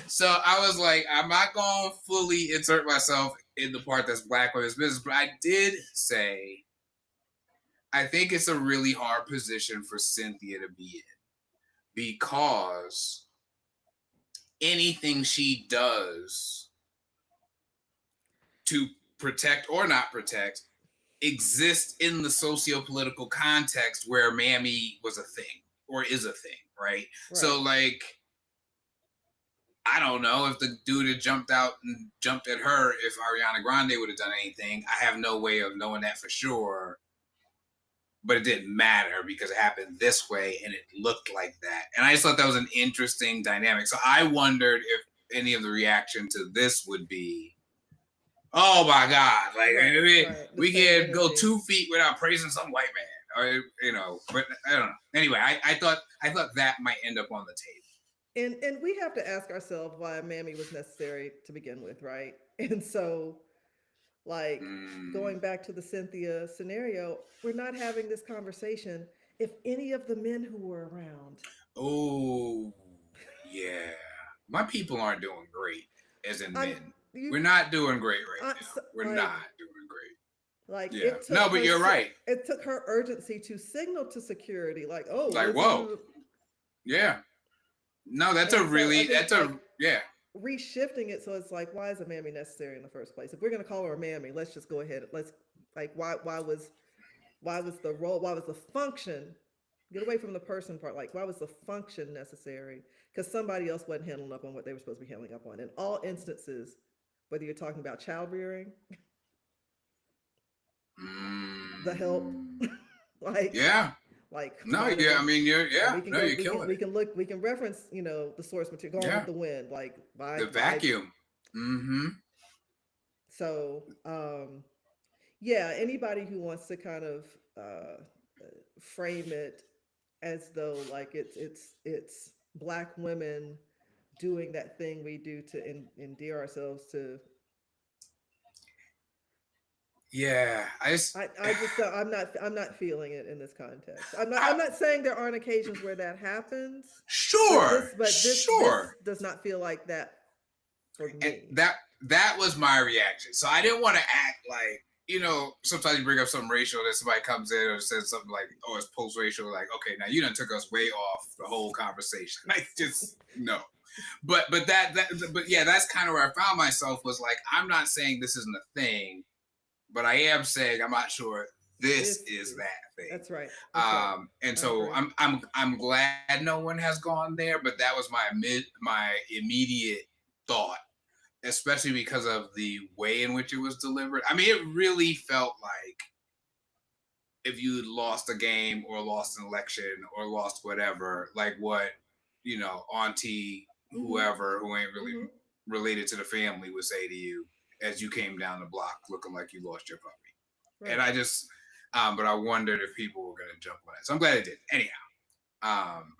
So I was like, I'm not gonna fully insert myself in the part that's black women's business, but I did say I think it's a really hard position for Cynthia to be in, because anything she does to protect or not protect exists in the socio-political context where mammy was a thing or is a thing, right? So, like, I don't know if the dude had jumped out and jumped at her, if Ariana Grande would have done anything. I have no way of knowing that for sure. But it didn't matter because it happened this way and it looked like that. And I just thought that was an interesting dynamic. So I wondered if any of the reaction to this would be, oh my God, like we can't go 2 feet without praising some white man, or but I don't know. Anyway, I thought that might end up on the table. And we have to ask ourselves why mammy was necessary to begin with, right? And so, like, going back to the Cynthia scenario, we're not having this conversation if any of the men who were around. Oh, yeah. My people aren't doing great, as in men. We're not doing great right now. We're not doing great. Like, yeah. No, but you're right. It took her urgency to signal to security, like, oh, like, whoa. Yeah. No, that's yeah. Reshifting it so it's like, why is a mammy necessary in the first place? If we're going to call her a mammy, let's just go ahead. Let's Like why was the role, why was the function, get away from the person part, like why was the function necessary? Because somebody else wasn't handling up on what they were supposed to be handling up on. In all instances, whether you're talking about child rearing, the help, Mm, like yeah. No, providing yeah. the, I mean, you're and yeah. we can No, go, you're killing it. we can reference, you know, the source material, Gone with Yeah. the Wind, like The why. vacuum. Mm-hmm. So yeah, anybody who wants to kind of frame it as though like it's black women doing that thing we do to endear ourselves to. Yeah. I just. I just don't, I'm not feeling it in this context. I'm not saying there aren't occasions where that happens, Sure. but this Sure. does not feel like that for And me. that was my reaction. So I didn't want to act like, sometimes you bring up something racial, that somebody comes in or says something like, "Oh, it's post-racial." Like, okay, now you done took us way off the whole conversation. Like, just no. But yeah, that's kind of where I found myself, was like, I'm not saying this isn't a thing, but I am saying I'm not sure this is that thing. That's right. That's right. And I so agree. I'm glad no one has gone there, but that was my immediate thought, especially because of the way in which it was delivered. I mean, it really felt like if you lost a game or lost an election or lost whatever, like what, Auntie, Mm-hmm. whoever, who ain't really Mm-hmm. related to the family, would say to you as you came down the block looking like you lost your puppy. And Right. I just, but I wondered if people were going to jump on it. So I'm glad it did. Anyhow, um,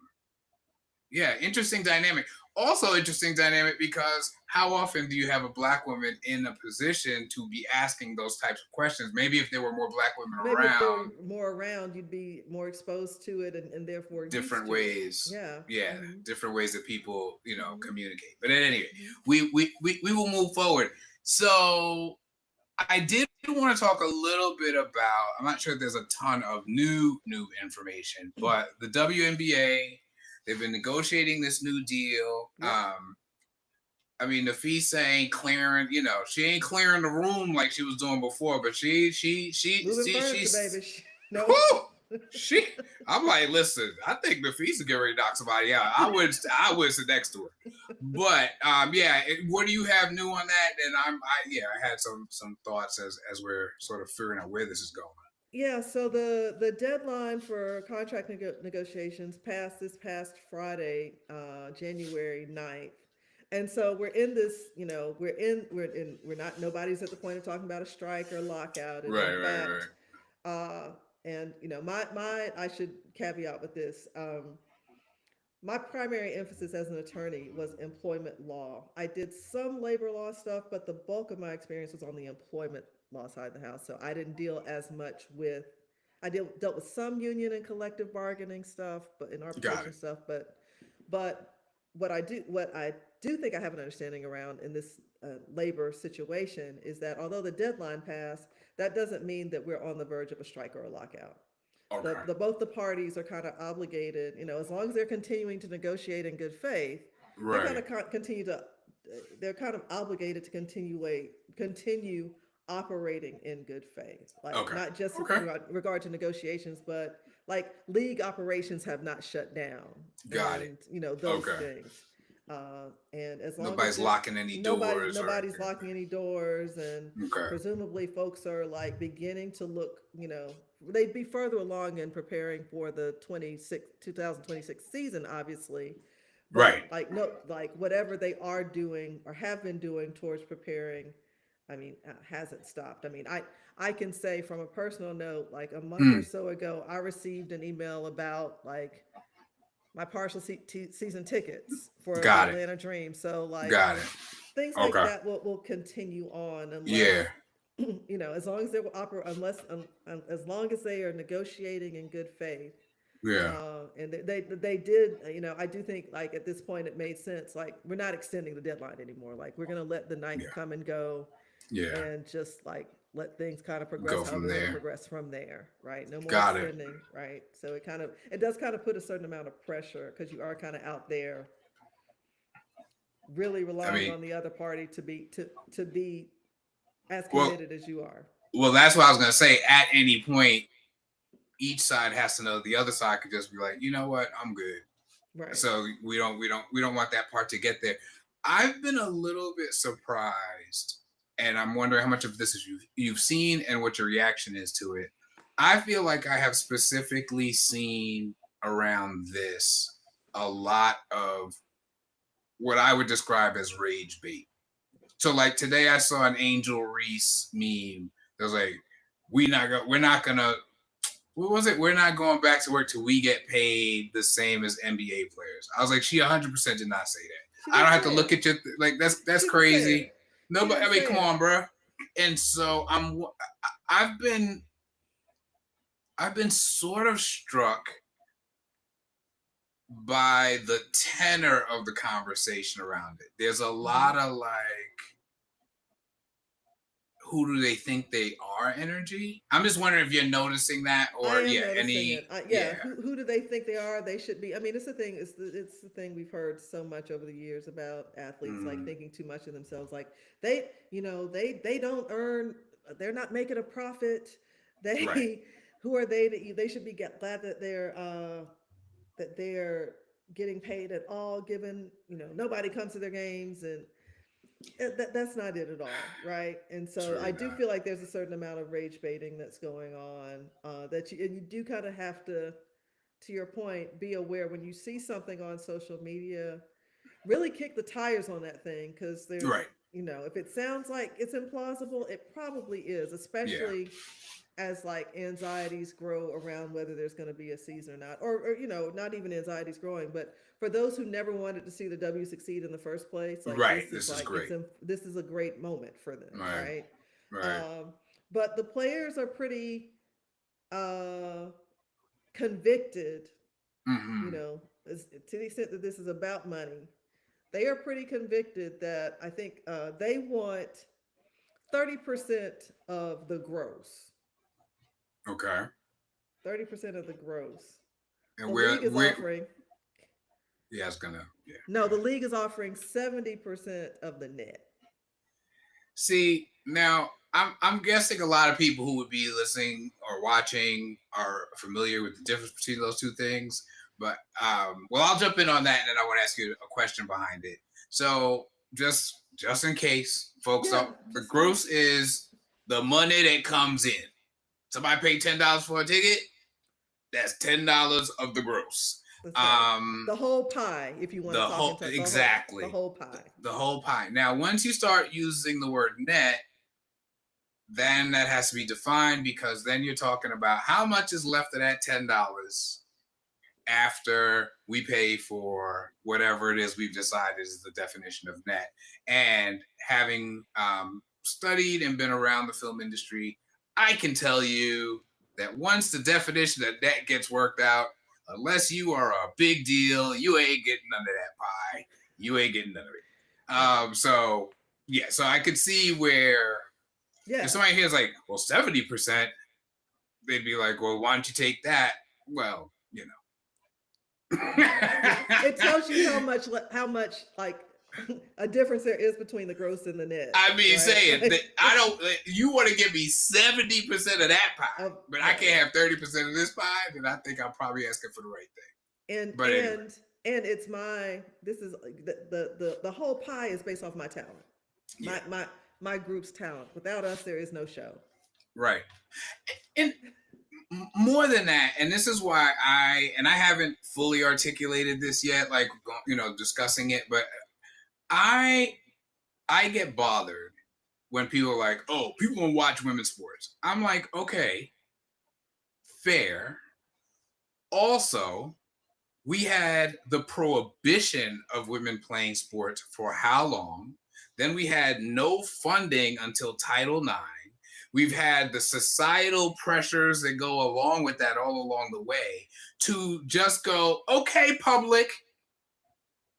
yeah, interesting dynamic. Also interesting dynamic because how often do you have a black woman in a position to be asking those types of questions? Maybe if there were more black women Maybe if there were around, more around, you'd be more exposed to it and therefore used different to it. ways. Yeah. Yeah, Mm-hmm. different ways that people, Mm-hmm. communicate. But anyway, Mm-hmm. we will move forward. So I did want to talk a little bit about, I'm not sure if there's a ton of new information, but the WNBA, they've been negotiating this new deal. Yep. I mean, Nafisa ain't clearing, she ain't clearing the room like she was doing before, but Moving furniture, baby. she's, No. whew, she, I'm like, listen, I think Nafisa get ready to knock somebody out. I would sit next to her. But yeah, what do you have new on that? And I had some thoughts as we're sort of figuring out where this is going. Yeah, so the deadline for contract negotiations passed this past Friday, January 9th. And so we're in this, we're not, nobody's at the point of talking about a strike or lockout. And in Right. fact, uh, and I should caveat with this. My primary emphasis as an attorney was employment law. I did some labor law stuff, but the bulk of my experience was on the employment law side of the house. So I didn't deal as much with, dealt with some union and collective bargaining stuff, but in Got arbitration it. stuff. But what I do think I have an understanding around in this labor situation is that although the deadline passed, that doesn't mean that we're on the verge of a strike or a lockout. Okay. The both the parties are kind of obligated, as long as they're continuing to negotiate in good faith, they kind Right. of continue to, they're kind of obligated to continue operating in good faith, like Okay. not just Okay. in regard to negotiations, but like league operations have not shut down, Got it. and those Okay. things. And as long as Nobody's they're locking any doors or nobody's anything. locking any doors, and Okay. presumably folks are like beginning to look, they'd be further along in preparing for the 2026 season, obviously, Right. but like no, like whatever they are doing or have been doing towards preparing, I mean, hasn't stopped. I mean, I can say from a personal note, like a month or Mm, so ago, I received an email about like my partial season tickets for the got it. Atlanta Dream. So like Got it. things like Okay. that will continue on unless Yeah. as long as they will operate, as long as they are negotiating in good faith. Yeah. And they did, I do think like at this point it made sense. Like we're not extending the deadline anymore. Like we're gonna let the night Yeah. come and go, Yeah. and just like let things kind of progress Go how from they're going to there. progress from there, right? No more Got it. extending, right? So it does kind of put a certain amount of pressure because you are kind of out there really I relying mean, on the other party to be as well, committed as you are. Well, that's what I was gonna say. At any point, each side has to know the other side could just be like, you know what, I'm good. Right. So we don't want that part to get there. I've been a little bit surprised, and I'm wondering how much of this is you've seen and what your reaction is to it. I feel like I have specifically seen around this a lot of what I would describe as rage bait. So like today I saw an Angel Reese meme that was like, we're not gonna what was it? We're not going back to work till we get paid the same as NBA players. I was like, she 100% did not say that. I don't have to look at you like that's crazy. Nobody. I mean, come on, bro. And so I've been sort of struck by the tenor of the conversation around it. There's a lot of like, who do they think they are energy? I'm just wondering if you're noticing that, or I am noticing it. yeah. Who do they think they are? They should be. I mean, it's the thing. It's the thing we've heard so much over the years about athletes like thinking too much of themselves. Like they don't earn. They're not making a profit. They Right. who are they to? They should be glad that they're getting paid at all. Given nobody comes to their games and that's not it at all, right? And so I True do that. feel like there's a certain amount of rage baiting that's going on. That you do kind of have to your point, be aware when you see something on social media. Really kick the tires on that thing because there's, Right. if it sounds like it's implausible, it probably is, Yeah. especially as like anxieties grow around whether there's going to be a season or not, or not even anxieties growing, but for those who never wanted to see the W succeed in the first place, like Right. this is This is like great. this is a great moment for them, Right. right? Right. But the players are pretty uh, convicted, Mm-hmm. to the extent that this is about money. They are pretty convicted that I think they want 30% of the gross. Okay. 30% of the gross. And The league is we're offering yeah, it's gonna yeah. no, the league is offering 70% of the net. See, now I'm guessing a lot of people who would be listening or watching are familiar with the difference between those two things. But well, I'll jump in on that, and then I want to ask you a question behind it. So just in case, folks, Yeah, the just gross is the money that comes in. Somebody paid $10 for a ticket. That's $10 of the gross. that's right. The whole pie, if you want The to talk whole into the exactly whole pie. the whole pie. Now, once you start using the word net, then that has to be defined because then you're talking about how much is left of that $10 after we pay for whatever it is we've decided is the definition of net. And having studied and been around the film industry, I can tell you that once the definition of net gets worked out, unless you are a big deal, you ain't getting none of that pie. You ain't getting none of it. So yeah, so I could see where if Yeah. somebody here's like, well, 70%, they'd be like, well, why don't you take that? Well, It tells you how much like a difference there is between the gross and the net. I mean, right? saying that I don't. You want to give me 70% of that pie, but I right. can't have 30% of this pie. Then I think I'm probably asking for the right thing. And But anyway, and it's this is the whole pie is based off my talent, yeah, my group's talent. Without us, there is no show. right. And more than that, and this is why I haven't fully articulated this yet, like discussing it, but I get bothered when people are like, oh, people don't watch women's sports. I'm like, okay, fair. Also, we had the prohibition of women playing sports for how long? Then we had no funding until Title IX. We've had the societal pressures that go along with that all along the way to just go, okay, public,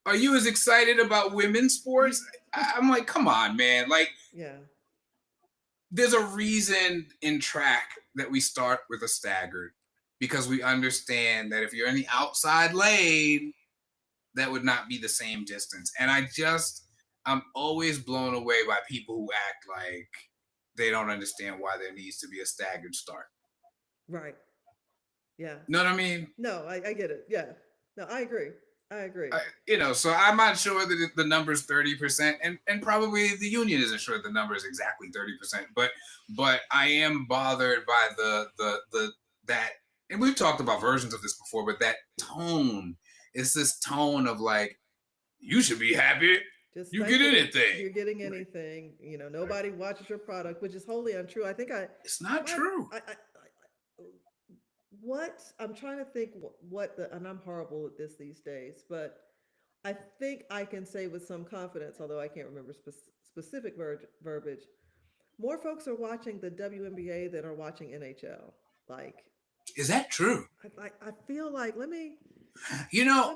are you as excited about women's sports? I'm like, come on, man. Like, yeah, there's a reason in track that we start with a staggered because we understand that if you're in the outside lane, that would not be the same distance. And I'm always blown away by people who act like they don't understand why there needs to be a staggered start. Right. Yeah. Know what I mean? No, I get it. Yeah. No, I agree. So I'm not sure that the number's 30%, and probably the union isn't sure the number is exactly 30%. But I am bothered by the that, and we've talked about versions of this before, but that tone is this tone of like, you should be happy. Just you get anything. You're getting anything. Nobody watches your product, which is wholly untrue. I think it's not true. What I'm trying to think and I'm horrible at this these days, but I think I can say with some confidence, although I can't remember specific verbiage, more folks are watching the WNBA than are watching NHL. Like, is that true? I feel like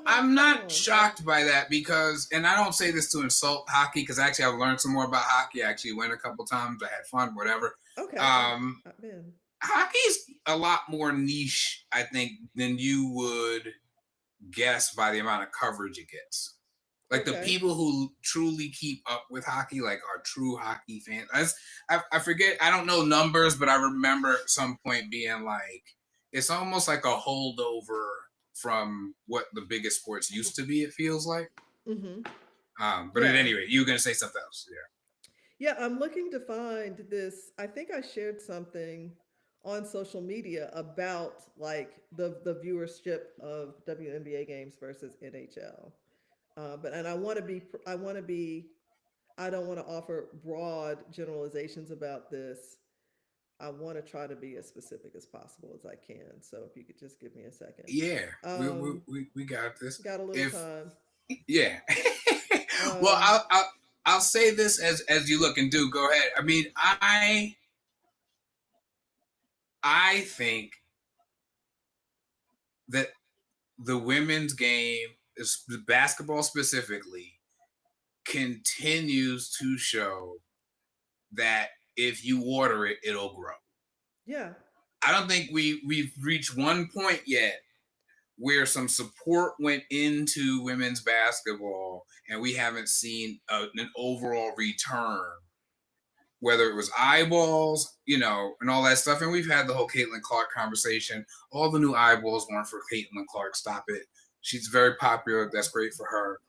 I'm not shocked by that because, and I don't say this to insult hockey because actually I've learned some more about hockey. I actually went a couple times. I had fun, whatever. Okay. Hockey's a lot more niche, I think, than you would guess by the amount of coverage it gets. Like the people who truly keep up with hockey, like are true hockey fans. I forget, I don't know numbers, but I remember at some point being like, it's almost like a holdover from what the biggest sports used to be, it feels like. Mm-hmm. But at any rate, you were going to say something else. Yeah, I'm looking to find this. I think I shared something on social media about like the viewership of WNBA games versus NHL. And I want to be, I don't want to offer broad generalizations about this. I want to try to be as specific as possible as I can. So if you could just give me a second. Yeah, we got this. Got a little time. Yeah. Well, I'll say this as you look and do. Go ahead. I mean, I think that the women's game, basketball specifically, continues to show that if you water it, it'll grow. Yeah. I don't think we've reached one point yet where some support went into women's basketball and we haven't seen an overall return, whether it was eyeballs, and all that stuff. And we've had the whole Caitlin Clark conversation. All the new eyeballs weren't for Caitlin Clark. Stop it. She's very popular. That's great for her.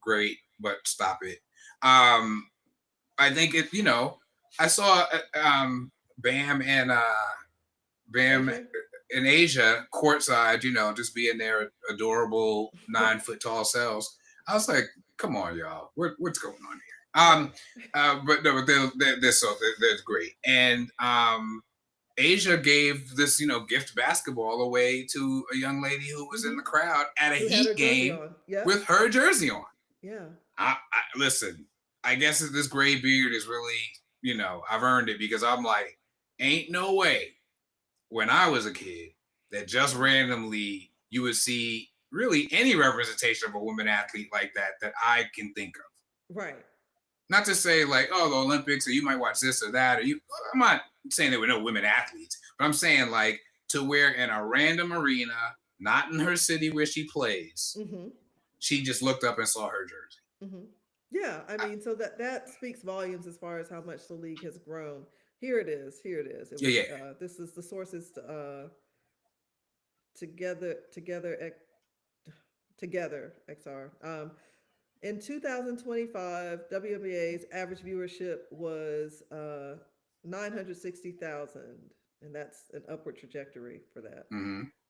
Great, but stop it. I think I saw Bam in Asia courtside, just being their adorable 9-foot tall selves. I was like, come on, y'all. What's going on here? But no, they're great. And Asia gave this, gift basketball away to a young lady who was in the crowd at a Heat game with her jersey on. Yeah. Listen, I guess this gray beard is really, I've earned it because I'm like, ain't no way when I was a kid that just randomly you would see really any representation of a woman athlete like that I can think of. Right. Not to say like, oh, the Olympics, or you might watch this or that, I'm not saying there were no women athletes, but I'm saying like to where in a random arena, not in her city where she plays, she just looked up and saw her jersey. Mm-hmm. Yeah, I mean, so that speaks volumes as far as how much the league has grown. Here it is. This is the sources together XR. In 2025, WNBA's average viewership was 960,000, and that's an upward trajectory for that.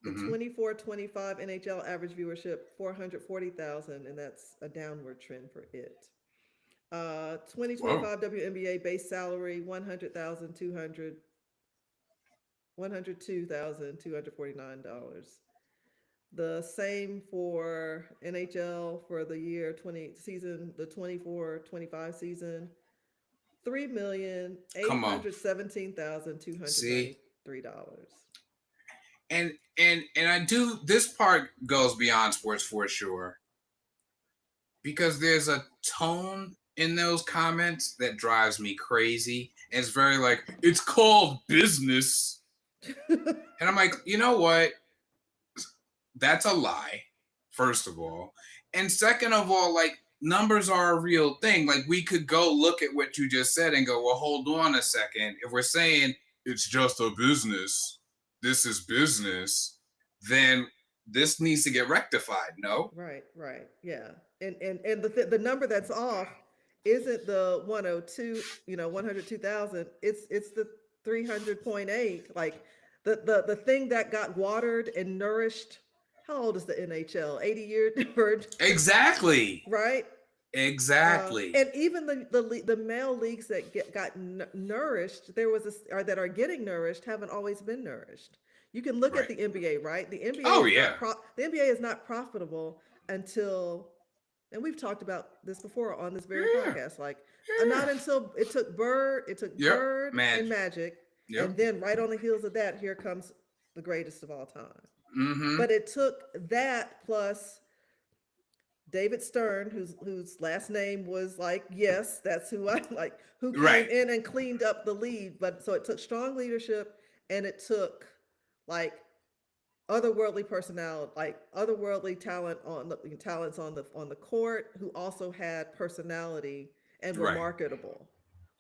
The 24-25 NHL average viewership 440,000, and that's a downward trend for it. 2025 WNBA base salary $102,249. The same for NHL for the year the 24-25 season, $3,817,293. And I do, this part goes beyond sports for sure, because there's a tone in those comments that drives me crazy. And it's very like, it's called business. And I'm like, you know what? That's a lie, first of all. And second of all, like, numbers are a real thing. Like, we could go look at what you just said and go, well, hold on a second. If we're saying it's just a business, this is business, then this needs to get rectified. No? Right, right. Yeah. And the number that's off isn't the 102, 102,000. It's the 300.8. Like the thing that got watered and nourished. How old is the NHL? 80-year bird, Exactly. right? Exactly. And even the male leagues that got nourished, or that are getting nourished, haven't always been nourished. You can look at Right. the NBA, right? The NBA Oh, is yeah. the NBA is not profitable until, and we've talked about this before on this very Yeah. podcast, like Yeah. not until it took Bird Yep. and Magic, Yep. and then right on the heels of that, here comes the greatest of all time. Mm-hmm. But it took that plus David Stern, whose last name was like, yes, that's who I like, who came Right. in and cleaned up the league. But so it took strong leadership, and it took like otherworldly personality, like otherworldly talents on the court, who also had personality and were Right. marketable.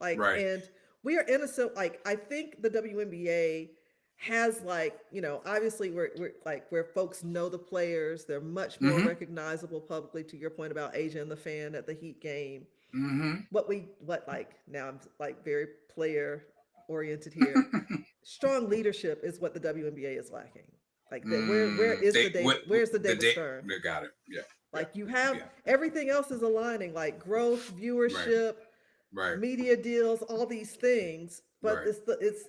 Like, Right. and we are innocent. Like, I think the WNBA has, like, obviously we're like, where folks know the players, they're much more Mm-hmm. recognizable publicly, to your point about Asia and the fan at the Heat game. Mm-hmm. Now I'm like very player oriented here. Strong leadership is what the WNBA is lacking. Like, where's the David Stern? They got it. Yeah. Like, you have everything else is aligning, like growth, viewership, Right. media deals, all these things, but Right.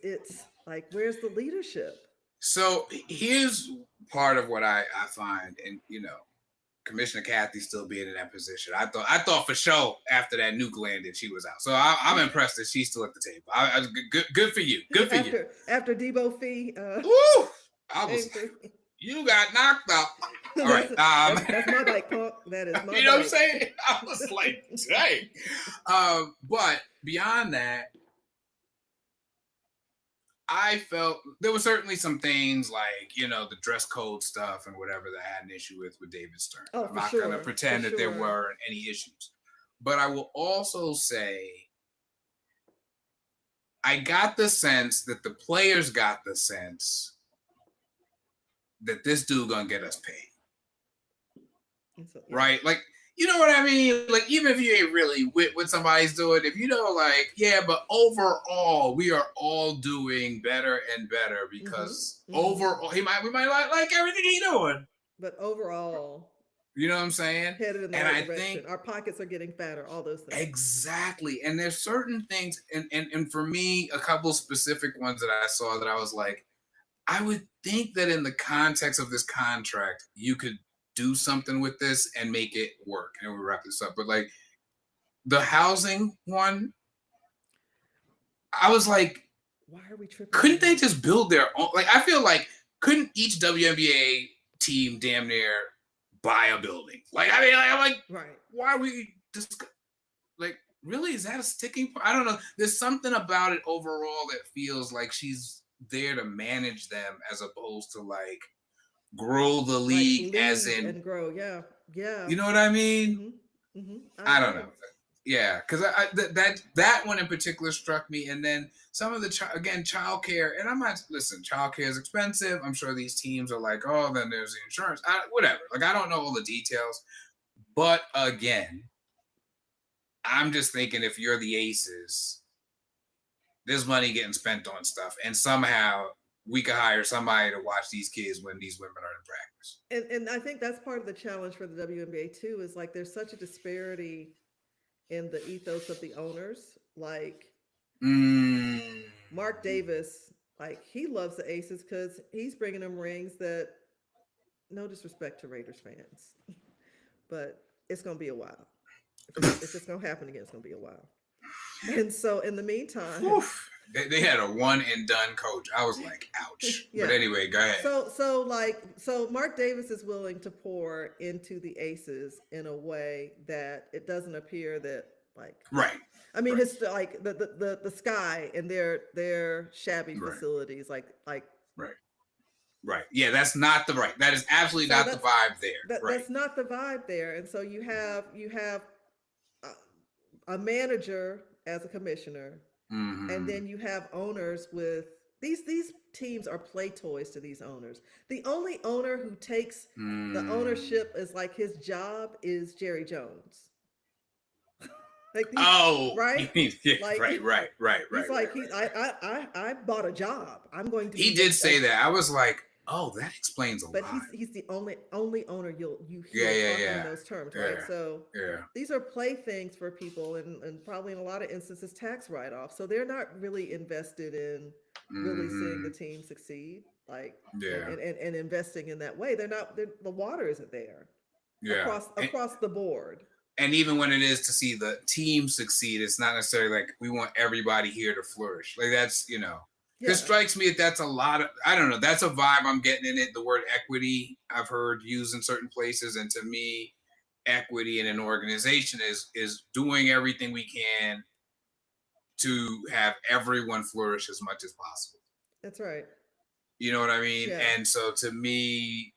it's like, where's the leadership? So here's part of what I find, and Commissioner Kathy still being in that position. I thought for sure after that nuke landed she was out. So I'm impressed that she's still at the table. Good for you. Good for you. After Debo Fee, Woo! You got knocked out. All right. That's my bike, punk. That is my you know bike. what I'm saying? I was like, dang. But beyond that, I felt there were certainly some things like, the dress code stuff and whatever that I had an issue with David Stern. Oh, I'm not going to pretend that there weren't any issues. But I will also say I got the sense that the players got the sense that this dude going to get us paid. Right? Like, you know what I mean? Like, even if you ain't really with what somebody's doing, if but overall, we are all doing better and better because overall, we might like everything he's doing. But overall, you know what I'm saying? Headed in the right direction. Our pockets are getting fatter, all those things. Exactly. And there's certain things, and for me, a couple specific ones that I saw that I was like, I would think that in the context of this contract, you could do something with this and make it work. And we'll wrap this up. But like the housing one, I was like, why are we tripping? Couldn't they just build their own? Like, I feel like, couldn't each WNBA team damn near buy a building? Like, I mean, I'm like, right. Why are we just like, really? Is that a sticking point? I don't know. There's something about it overall that feels like she's there to manage them as opposed to like grow the league, as in and grow. Yeah. You know what I mean? I don't know. Yeah, because that one in particular struck me, and then some of the childcare, and I'm not childcare is expensive. I'm sure these teams are like, oh, then there's the insurance, whatever. Like, I don't know all the details, but again, I'm just thinking if you're the Aces, there's money getting spent on stuff, and somehow we could hire somebody to watch these kids when these women are in practice. And I think that's part of the challenge for the WNBA too, is like there's such a disparity in the ethos of the owners. Like Mark Davis, like, he loves the Aces because he's bringing them rings that, no disrespect to Raiders fans, but it's going to be a while. If it's going to happen again, it's going to be a while. And so in the meantime, they had a one and done coach. I was like, ouch. Yeah. But anyway, go ahead. So Mark Davis is willing to pour into the Aces in a way that it doesn't appear that, like, right. I mean, it's like the Sky and their shabby facilities, like right. Yeah, that's not the right. That is absolutely not the vibe there. That's not the vibe there. And so you have a manager as a commissioner, and Mm-hmm. then you have owners with these teams are play toys to these owners. The only owner who takes the Mm. ownership as like his job is Jerry Jones. Like these, Oh, you right? mean yeah, Like right. he's like I bought a job. I'm going to He be did say that. I was like, oh, that explains a but lot. he's the only owner you Yeah, hear talking in those terms, right? yeah, So yeah. these are playthings for people, and probably in a lot of instances tax write off. So they're not really invested in really seeing Mm-hmm. the team succeed, like Yeah, and investing in that way. The water isn't there yeah. across the board. And even when it is to see the team succeed, it's not necessarily like we want everybody here to flourish. Like that's, because Yeah, strikes me that that's a lot of, I don't know, that's a vibe I'm getting in it. The word equity I've heard used in certain places, and to me, equity in an organization is doing everything we can to have everyone flourish as much as possible. that's right. You know what I mean? Yeah, And so to me,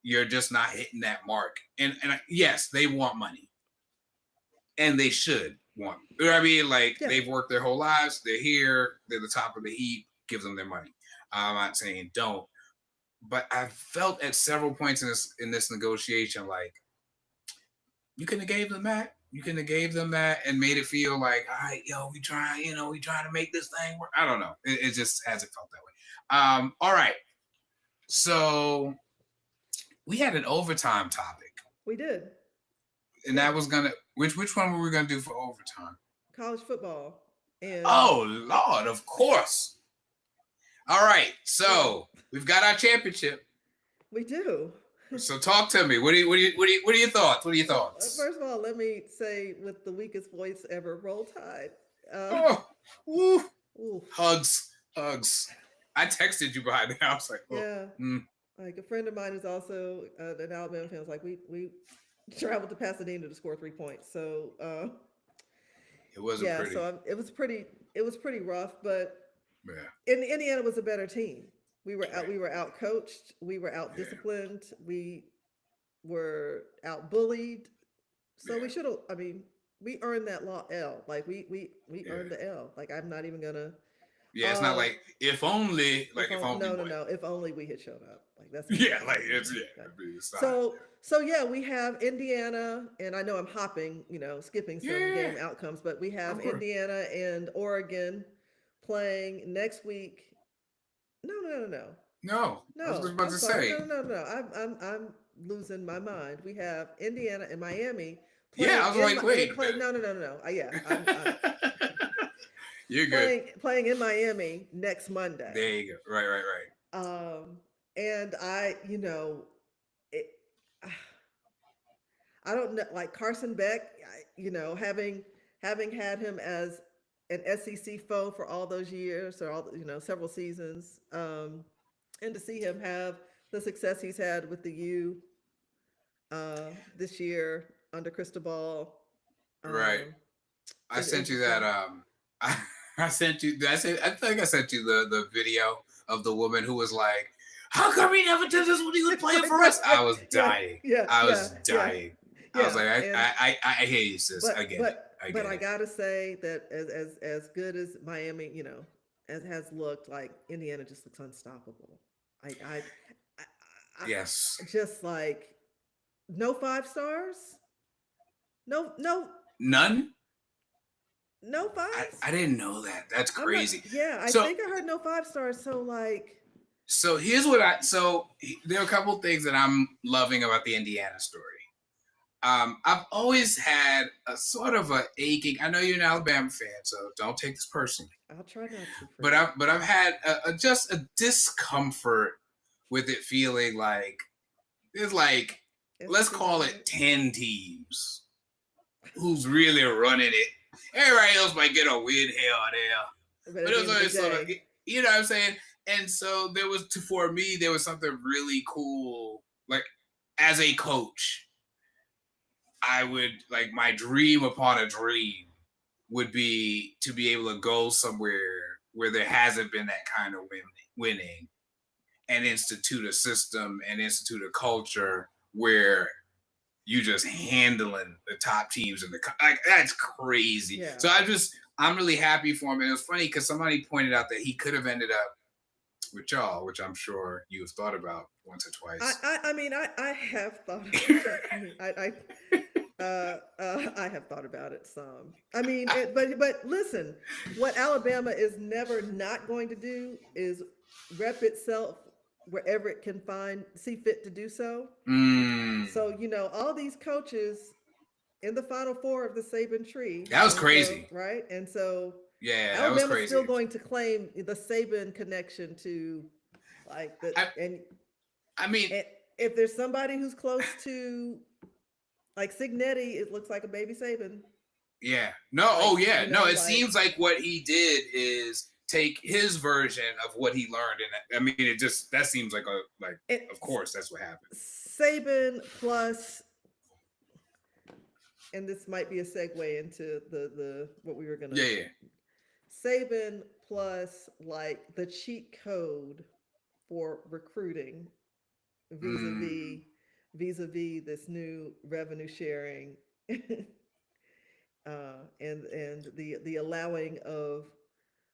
you're just not hitting that mark. And yes, they want money, and they should want. You know what I mean? Like yeah, they've worked their whole lives. They're here. They're the top of the heap. Give them their money. I'm not saying don't, but I felt at several points in this negotiation like you couldn't have gave them that. You couldn't have gave them that and made it feel like, all right, yo, we trying to make this thing work. I don't know. It just hasn't felt that way. All right. So we had an overtime topic, we did. and Yeah, that was gonna which one were we gonna do for overtime? college football, and Oh Lord, of course. All right, yeah, so we've got our championship. we do. So talk to me. What are your thoughts? What are your Well, thoughts? first of all, let me say with the weakest voice ever, roll tide. Uh, Oh, woo. ooh, Hugs. I texted you behind the house like, oh, yeah. Like a friend of mine is also an Alabama fan. Was like, we traveled to Pasadena to score 3 points. So it wasn't yeah, pretty. it was pretty rough. But Yeah, Indiana was a better team. right. We were out coached. We were out Yeah, disciplined. We were out bullied. So yeah, we should have. I mean, we earned that law L. Like we yeah. earned the L. Like I'm not even gonna. Yeah, it's not like if only, If if only only what? no. If only we had shown up. Like that's not Yeah, gonna like happen. it's Okay. it's not. So yeah, we have Indiana, and I know I'm hopping, skipping some Yeah, game outcomes, but we have of course. Indiana and Oregon playing next week. No. No, I was No, just about I'm to sorry. say. No. I'm losing my mind. We have Indiana and Miami Yeah, playing I was in like, wait. play. No. Yeah, I'm You're good. playing in Miami next There Monday. you go. Right. Um, and it, I don't know, like Carson Beck, having had him as an SEC foe for all those years or several seasons, and to see him have the success he's had with the U this year under Cristobal, Right. um, I it sent you was that. I, I sent you. I think I sent you the video of the woman who was like, "How come he never did this when he was playing for right, us?" yeah, I was yeah, dying. yeah, I yeah, was yeah, dying. I was yeah, like, and I hear you, sis. I but get it. but I but get I it. gotta say that as good as Miami, as has looked, like Indiana just looks unstoppable. I Yes. just like no 5 stars, no None. no fives. I didn't know that. That's I'm not. crazy. Yeah, I So think I heard no 5 stars. So like, here's what there are a couple things that I'm loving about the Indiana story. I've always had a sort of a aching. I know you're an Alabama fan, so don't take this personally. I'll try not to, But friend. I've had just a discomfort with it feeling like there's like, let's SEC call dominant. it 10 teams who's really running it. Everybody else might get a win here or there, But but at it the was end of the always sort of, day, you know what I'm saying. And so for me there was something really cool. Like as a coach, I would like my dream upon a dream would be to be able to go somewhere where there hasn't been that kind of winning and institute a system and institute a culture where you just handling the top teams in the like that's crazy. Yeah. So I'm really happy for him. And it was funny because somebody pointed out that he could have ended up with y'all, which I'm sure you've thought about once or twice. I mean, I have thought. I mean, I have thought about it some. I mean, but listen, what Alabama is never not going to do is rep itself wherever it can see fit to do so. So all these coaches in the Final Four of the Saban tree. That was and crazy, so, right? And so yeah, that was Alabama's crazy. still going to claim the Saban connection to like the I mean, if there's somebody who's close to like Signetti, it looks like a baby Saban. Yeah. No. Like, oh yeah. No. It like, seems like what he did is take his version of what he learned, and I mean, that seems like of course that's what happened. Saban plus, and this might be a segue into the what we were gonna. Yeah. Saban plus like the cheat code for recruiting vis-a-vis this new revenue sharing and the allowing of,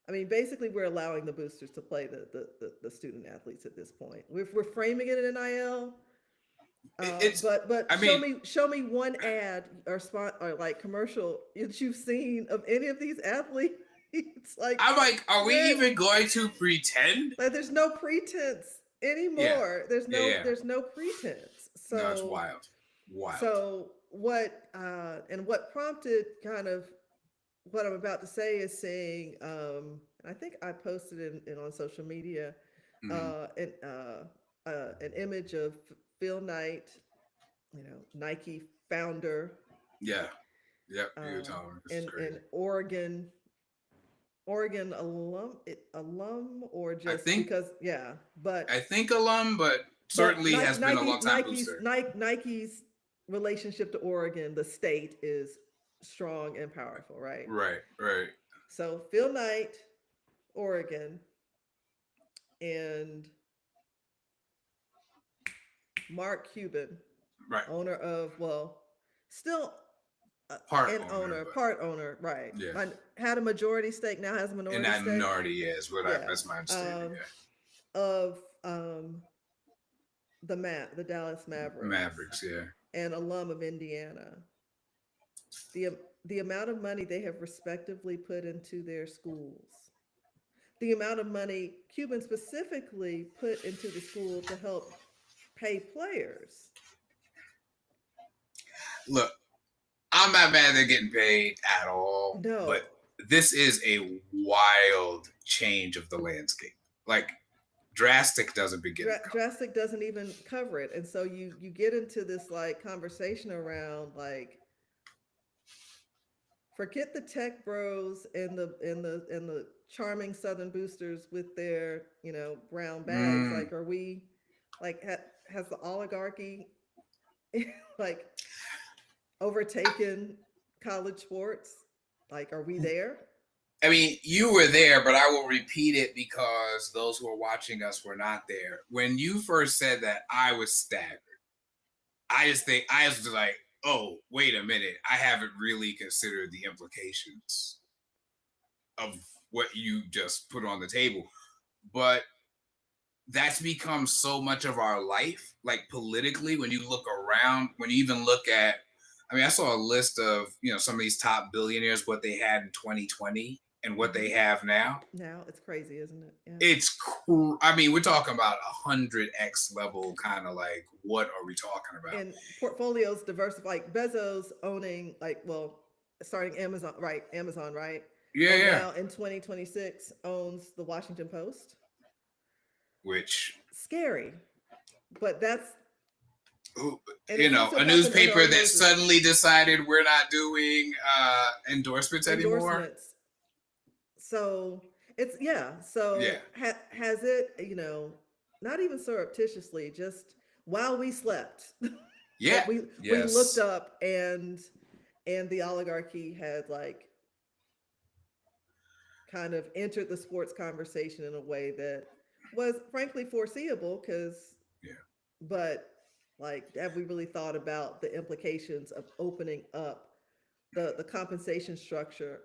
I mean, basically we're allowing the boosters to play the student athletes at this point. We're framing it in NIL. But show me one ad or spot or like commercial that you've seen of any of these athletes. Like, I'm like, are we even going to pretend? Like, there's no pretense anymore. Yeah. There's no pretense. So no, it's wild. So what what prompted kind of what I'm about to say is saying, I think I posted it on social media, an image of Phil Knight, Nike founder. Yeah. Yep. And Oregon alum or just because but I think alum, but certainly has been a long time booster. Nike's relationship to Oregon, the state, is strong and powerful, right? Right. So Phil Knight, Oregon, and Mark Cuban, right, owner of still part owner, right? Yeah, had a majority stake, now has a minority stake. And that minority is that's my understanding. Of the Dallas Mavericks, yeah, and alum of Indiana. The amount of money they have respectively put into their schools, the amount of money Cuban specifically put into the school to help pay players. Look, I'm not mad they're getting paid at all. No. But this is a wild change of the landscape. Like, drastic doesn't begin. Drastic doesn't even cover it. And so you get into this like conversation around like, forget the tech bros and the charming Southern boosters with their, brown bags. Like, are we like has the oligarchy like overtaken college sports? Like, are we there? I mean, you were there, but I will repeat it because those who are watching us were not there. When you first said that, I was staggered. I was like, oh, wait a minute. I haven't really considered the implications of what you just put on the table. But that's become so much of our life, like politically, when you look around, when you even look at, I mean, I saw a list of, some of these top billionaires, what they had in 2020 and what they have now. Now it's crazy, isn't it? Yeah. It's I mean, we're talking about 100x level, kind of like, what are we talking about? And portfolios diversify, like Bezos owning starting Amazon, right? Yeah. Now in 2026 owns the Washington Post. Which scary, but that's a newspaper that suddenly decided we're not doing endorsements anymore. So it's has it, not even surreptitiously, just while we slept. Yeah. we looked up and the oligarchy had like kind of entered the sports conversation in a way that was frankly foreseeable, but Like, have we really thought about the implications of opening up the compensation structure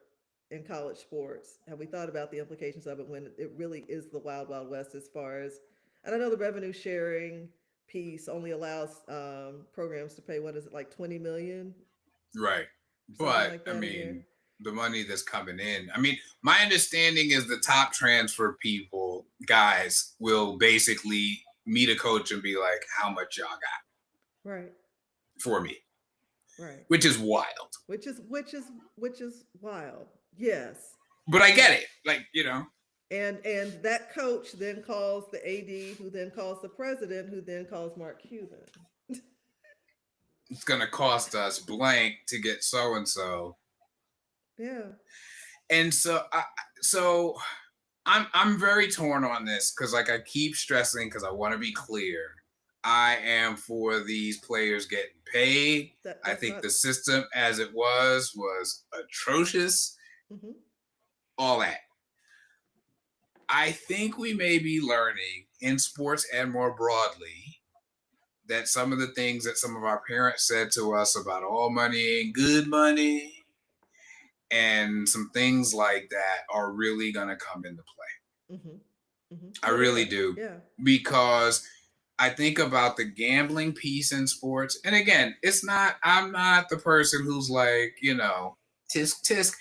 in college sports? Have we thought about the implications of it when it really is the wild, wild west as far as, and I know the revenue sharing piece only allows programs to pay, what is it, like 20 million, Right. something But like I that a year? mean, the money that's coming in. I mean, my understanding is the top transfer people, guys, will basically meet a coach and be like, how much y'all got Right, for me? right. Which is wild. Which is wild. Yes. But I get it. Like, And that coach then calls the AD, who then calls the president, who then calls Mark Cuban. it's gonna cost us blank to get so and so. Yeah. And so I'm very torn on this because like I keep stressing because I want to be clear. I am for these players getting paid. I That's think not. the system as it was atrocious. Hmm. All that. I think we may be learning in sports and more broadly that some of the things that some of our parents said to us about all money ain't good money and some things like that are really going to come into play. Hmm. Hmm. I Oh really yeah. do. Yeah. Because I think about the gambling piece in sports. And again, I'm not the person who's like, tisk tisk.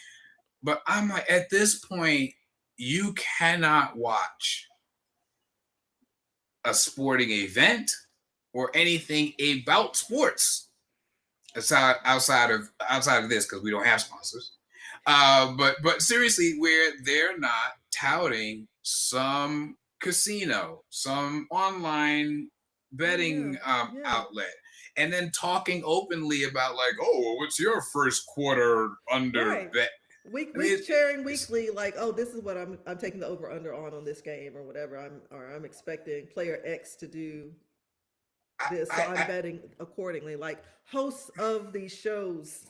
But I'm like, at this point, you cannot watch a sporting event or anything about sports outside of this because we don't have sponsors. But seriously, where they're not touting some casino, some online Oh yeah. betting Yeah. outlet, and then talking openly about like, oh, what's your first quarter under Right. bet? Week I mean, week sharing weekly, like, oh, this is what I'm taking the over under on this game or whatever. I'm expecting player X to do this, so I'm I, betting accordingly. Like hosts of these shows.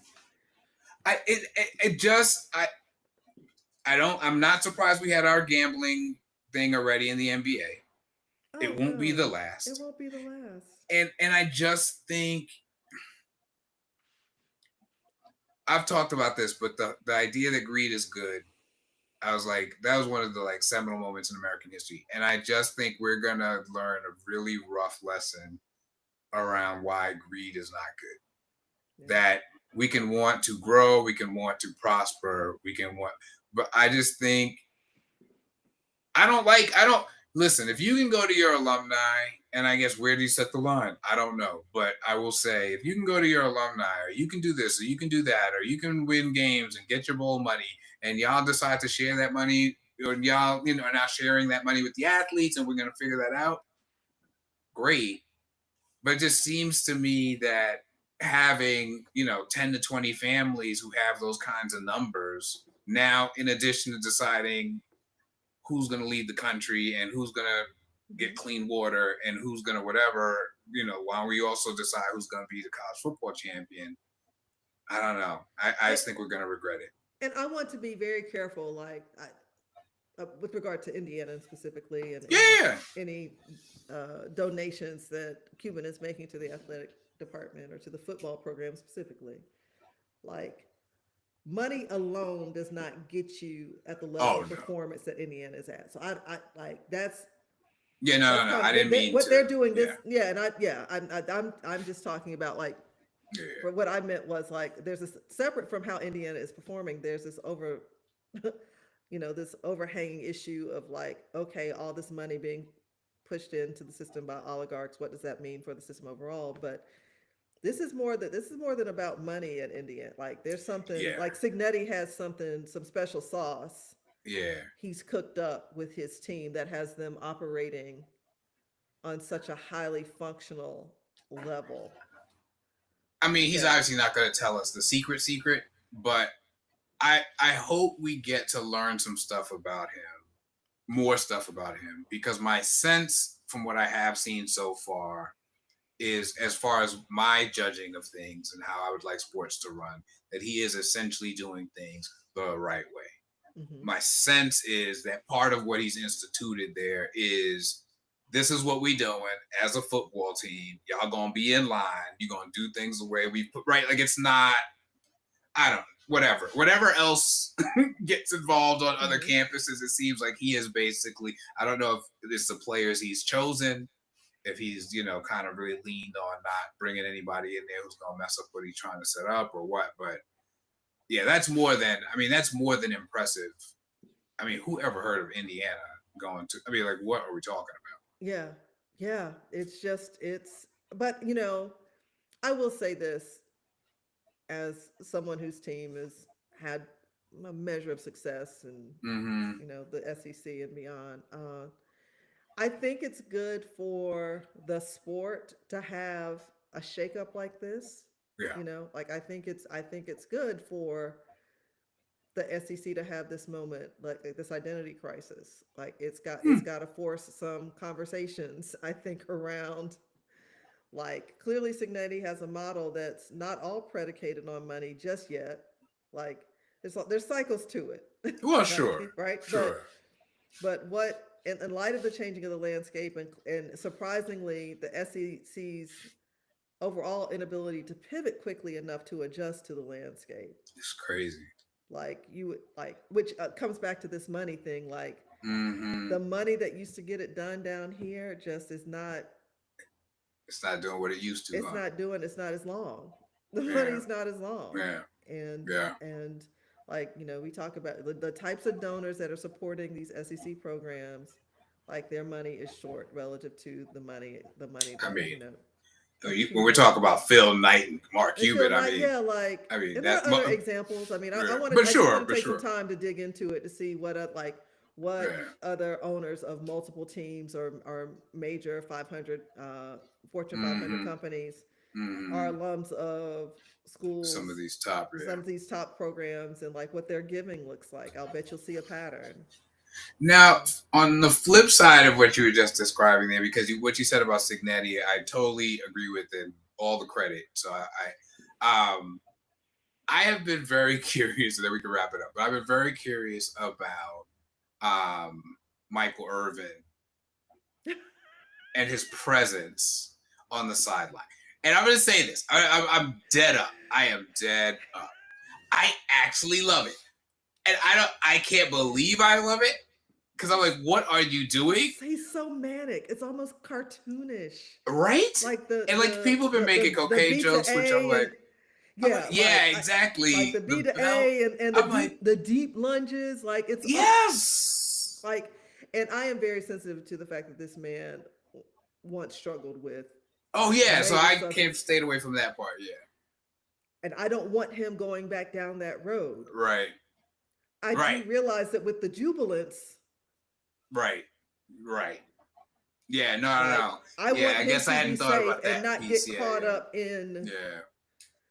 it just I'm not surprised we had our gambling thing already in the NBA. Oh It won't be the no, it last. won't be the last. And I just think I've talked about this, but the idea that greed is good, I was like, that was one of the like seminal moments in American history. And I just think we're gonna learn a really rough lesson around why greed is not good. Yeah. That we can want to grow, we can want to prosper, but I just think I don't listen, if you can go to your alumni, and I guess where do you set the line? I don't know. But I will say if you can go to your alumni, or you can do this, or you can do that, or you can win games and get your bowl money, and y'all decide to share that money, or y'all, are now sharing that money with the athletes, and we're gonna figure that out. Great. But it just seems to me that having, 10 to 20 families who have those kinds of numbers now, in addition to deciding who's going to lead the country and who's going to get Hmm. clean water and who's going to whatever, while we also decide who's going to be the college football champion. I don't know. I And, just think we're going to regret it. and I want to be very careful, like with regard to Indiana specifically, and Yeah. any donations that Cuban is making to the athletic department or to the football program specifically. Like money alone does not get you at the level Oh, of no. performance that Indiana is at. So I like Yeah, no, that's no, no. kind I of didn't mean what to. they're doing. Yeah. This, yeah, and I'm just talking about like. Yeah. For what I meant was like there's this separate from how Indiana is performing. There's this this overhanging issue of like, okay, all this money being pushed into the system by oligarchs. What does that mean for the system overall? But this is more than about money at Indiana. Like there's something Yeah. like Signetti has some special sauce Yeah. he's cooked up with his team that has them operating on such a highly functional level I mean, he's that. obviously not going to tell us the secret, but I hope we get to learn some stuff about him, more stuff about him, because my sense from what I have seen so far is, as far as my judging of things and how I would like sports to run, that he is essentially doing things the right way. Hmm. My sense is that part of what he's instituted there is this is what we doing as a football team. Y'all gonna be in line. You're gonna do things the way we put right. Like it's not, I don't know, whatever else gets involved on other campuses. It seems like he is basically, I don't know if it's the players he's chosen, if he's, kind of really leaned on not bringing anybody in there who's gonna mess up what he's trying to set up or what. But yeah, that's more than impressive. I mean, who ever heard of Indiana going to? I mean, like, what are we talking about? Yeah. Yeah. But, I will say this as someone whose team has had a measure of success and, the SEC and beyond. I think it's good for the sport to have a shakeup like this. Yeah. I think it's good for the SEC to have this moment, like this identity crisis. Like it's got to force some conversations, I think, around, like, clearly Signetti has a model that's not all predicated on money just yet. Like there's cycles to it. Well, Right? sure. Right? Sure. But what in light of the changing of the landscape and surprisingly the SEC's overall inability to pivot quickly enough to adjust to the landscape, It's crazy. like which comes back to this money thing. Like Mm-hmm. the money that used to get it done down here just is not. It's not doing what it used to. It's not as long. The Yeah. money's not as long. Yeah. And Yeah. like, we talk about the types of donors that are supporting these SEC programs, like their money is short relative to the money that, I mean, you when we talk about Phil Knight and Mark and Cuban, Knight, and there that's are other examples. I mean, I Yeah. want But to sure, take sure. some time to dig into it to see what Yeah. other owners of multiple teams or major 500 Fortune 500 companies are alums of schools, Some of these top, some of these top programs, and like what their giving looks like. I'll bet you'll see a pattern. Now, on the flip side of what you were just describing there, because what you said about Signetti, I totally agree with it. All the credit. So I have been very curious, and then we can wrap it up. But I've been very curious about Michael Irvin and his presence on the sideline. And I'm going to say this. I'm dead up. I am dead up. I actually love it. And I can't believe I love it. Because I'm like, what are you doing? He's so manic. It's almost cartoonish. Right? Like people have been making cocaine jokes, which I'm like, exactly. Like the B to A and the deep lunges. Like it's yes. And I am very sensitive to the fact that this man once struggled with. Oh yeah, so I can't stay away from that part. Yeah. And I don't want him going back down that road. Right. I do realize that with the jubilance. Right. Yeah, no. I guess I hadn't thought about that and not get caught up in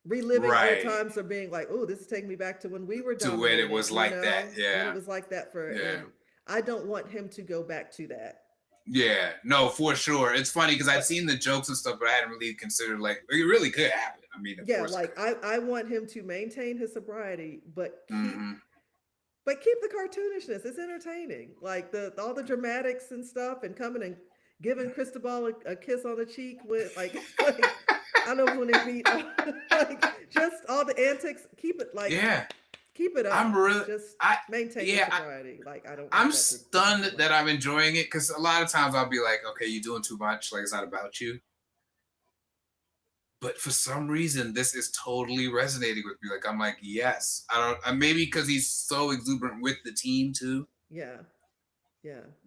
reliving old times or being like, oh, this is taking me back to when we were to when it was like that. Yeah. When it was like that and I don't want him to go back to that. Yeah, no, for sure. It's funny because I've seen the jokes and stuff, but I hadn't really considered it really could happen. I mean, of course I want him to maintain his sobriety, but keep the cartoonishness. It's entertaining. Like all the dramatics and stuff, and coming and giving Cristobal a kiss on the cheek with like I don't know when they meet, just all the antics. Keep it keep it up. I'm really maintain your sobriety. I'm stunned that I'm enjoying it because a lot of times I'll be like, okay, you're doing too much. Like it's not about you. But for some reason, this is totally resonating with me. Like I'm like, yes. Maybe because he's so exuberant with the team too. Yeah.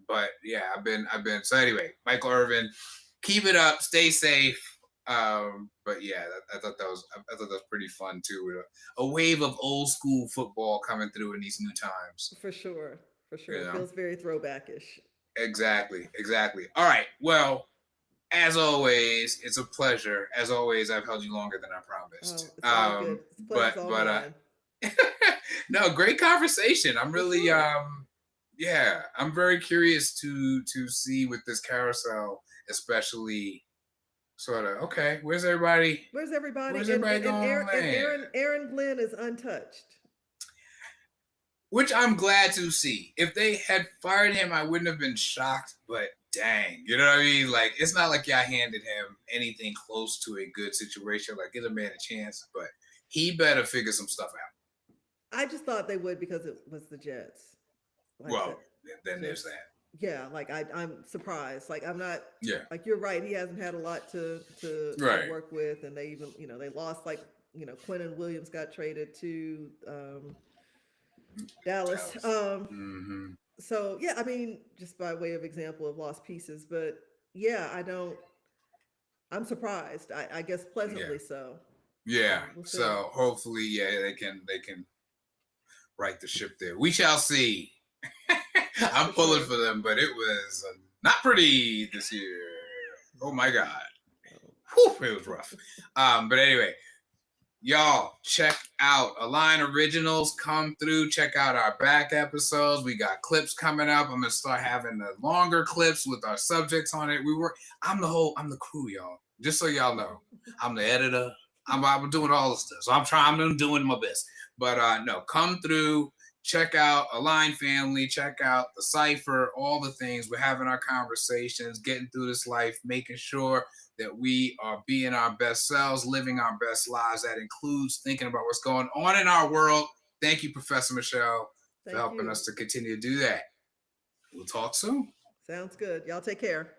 But yeah, I've been. So anyway, Michael Irvin, keep it up, stay safe. But yeah, I thought that was pretty fun too. With a wave of old school football coming through in these new times. For sure. It feels very throwbackish. Exactly. All right. Well, as always, it's a pleasure. As always, I've held you longer than I promised. It's all good. No, great conversation. I'm really I'm very curious to see with this carousel, especially sort of, okay, where's everybody? Where's everybody going? And Aaron Glenn is untouched. which I'm glad to see. If they had fired him, I wouldn't have been shocked, but dang, you know what I mean? Like, it's not like y'all handed him anything close to a good situation. Like, give a man a chance, but he better figure some stuff out. I just thought they would because it was the Jets. Like Well, that, then there's just that. yeah. Like I'm surprised. Like I'm not. Yeah. Like you're right. He hasn't had a lot to Right. work with, and they even they lost like Quentin Williams got traded to Dallas. So yeah, I mean, just by way of example of lost pieces, but yeah, I'm surprised. I guess pleasantly so. Yeah. We'll see. So hopefully, they can right the ship there. We shall see. I'm pulling for them, but it was not pretty this year. Oh my God. Whew, it was rough. But anyway, y'all check out Align Originals. Come through. Check out our back episodes. We got clips coming up. I'm gonna start having the longer clips with our subjects on it. I'm the crew, y'all. Just so y'all know, I'm the editor. I'm doing all the stuff. So I'm doing my best. But no, come through. Check out Align Family. Check out the Cypher. All the things. We're having our conversations, getting through this life, making sure that we are being our best selves, living our best lives. That includes thinking about what's going on in our world. Thank you, Professor Michelle, for helping us to continue to do that. We'll talk soon. Sounds good. Y'all take care.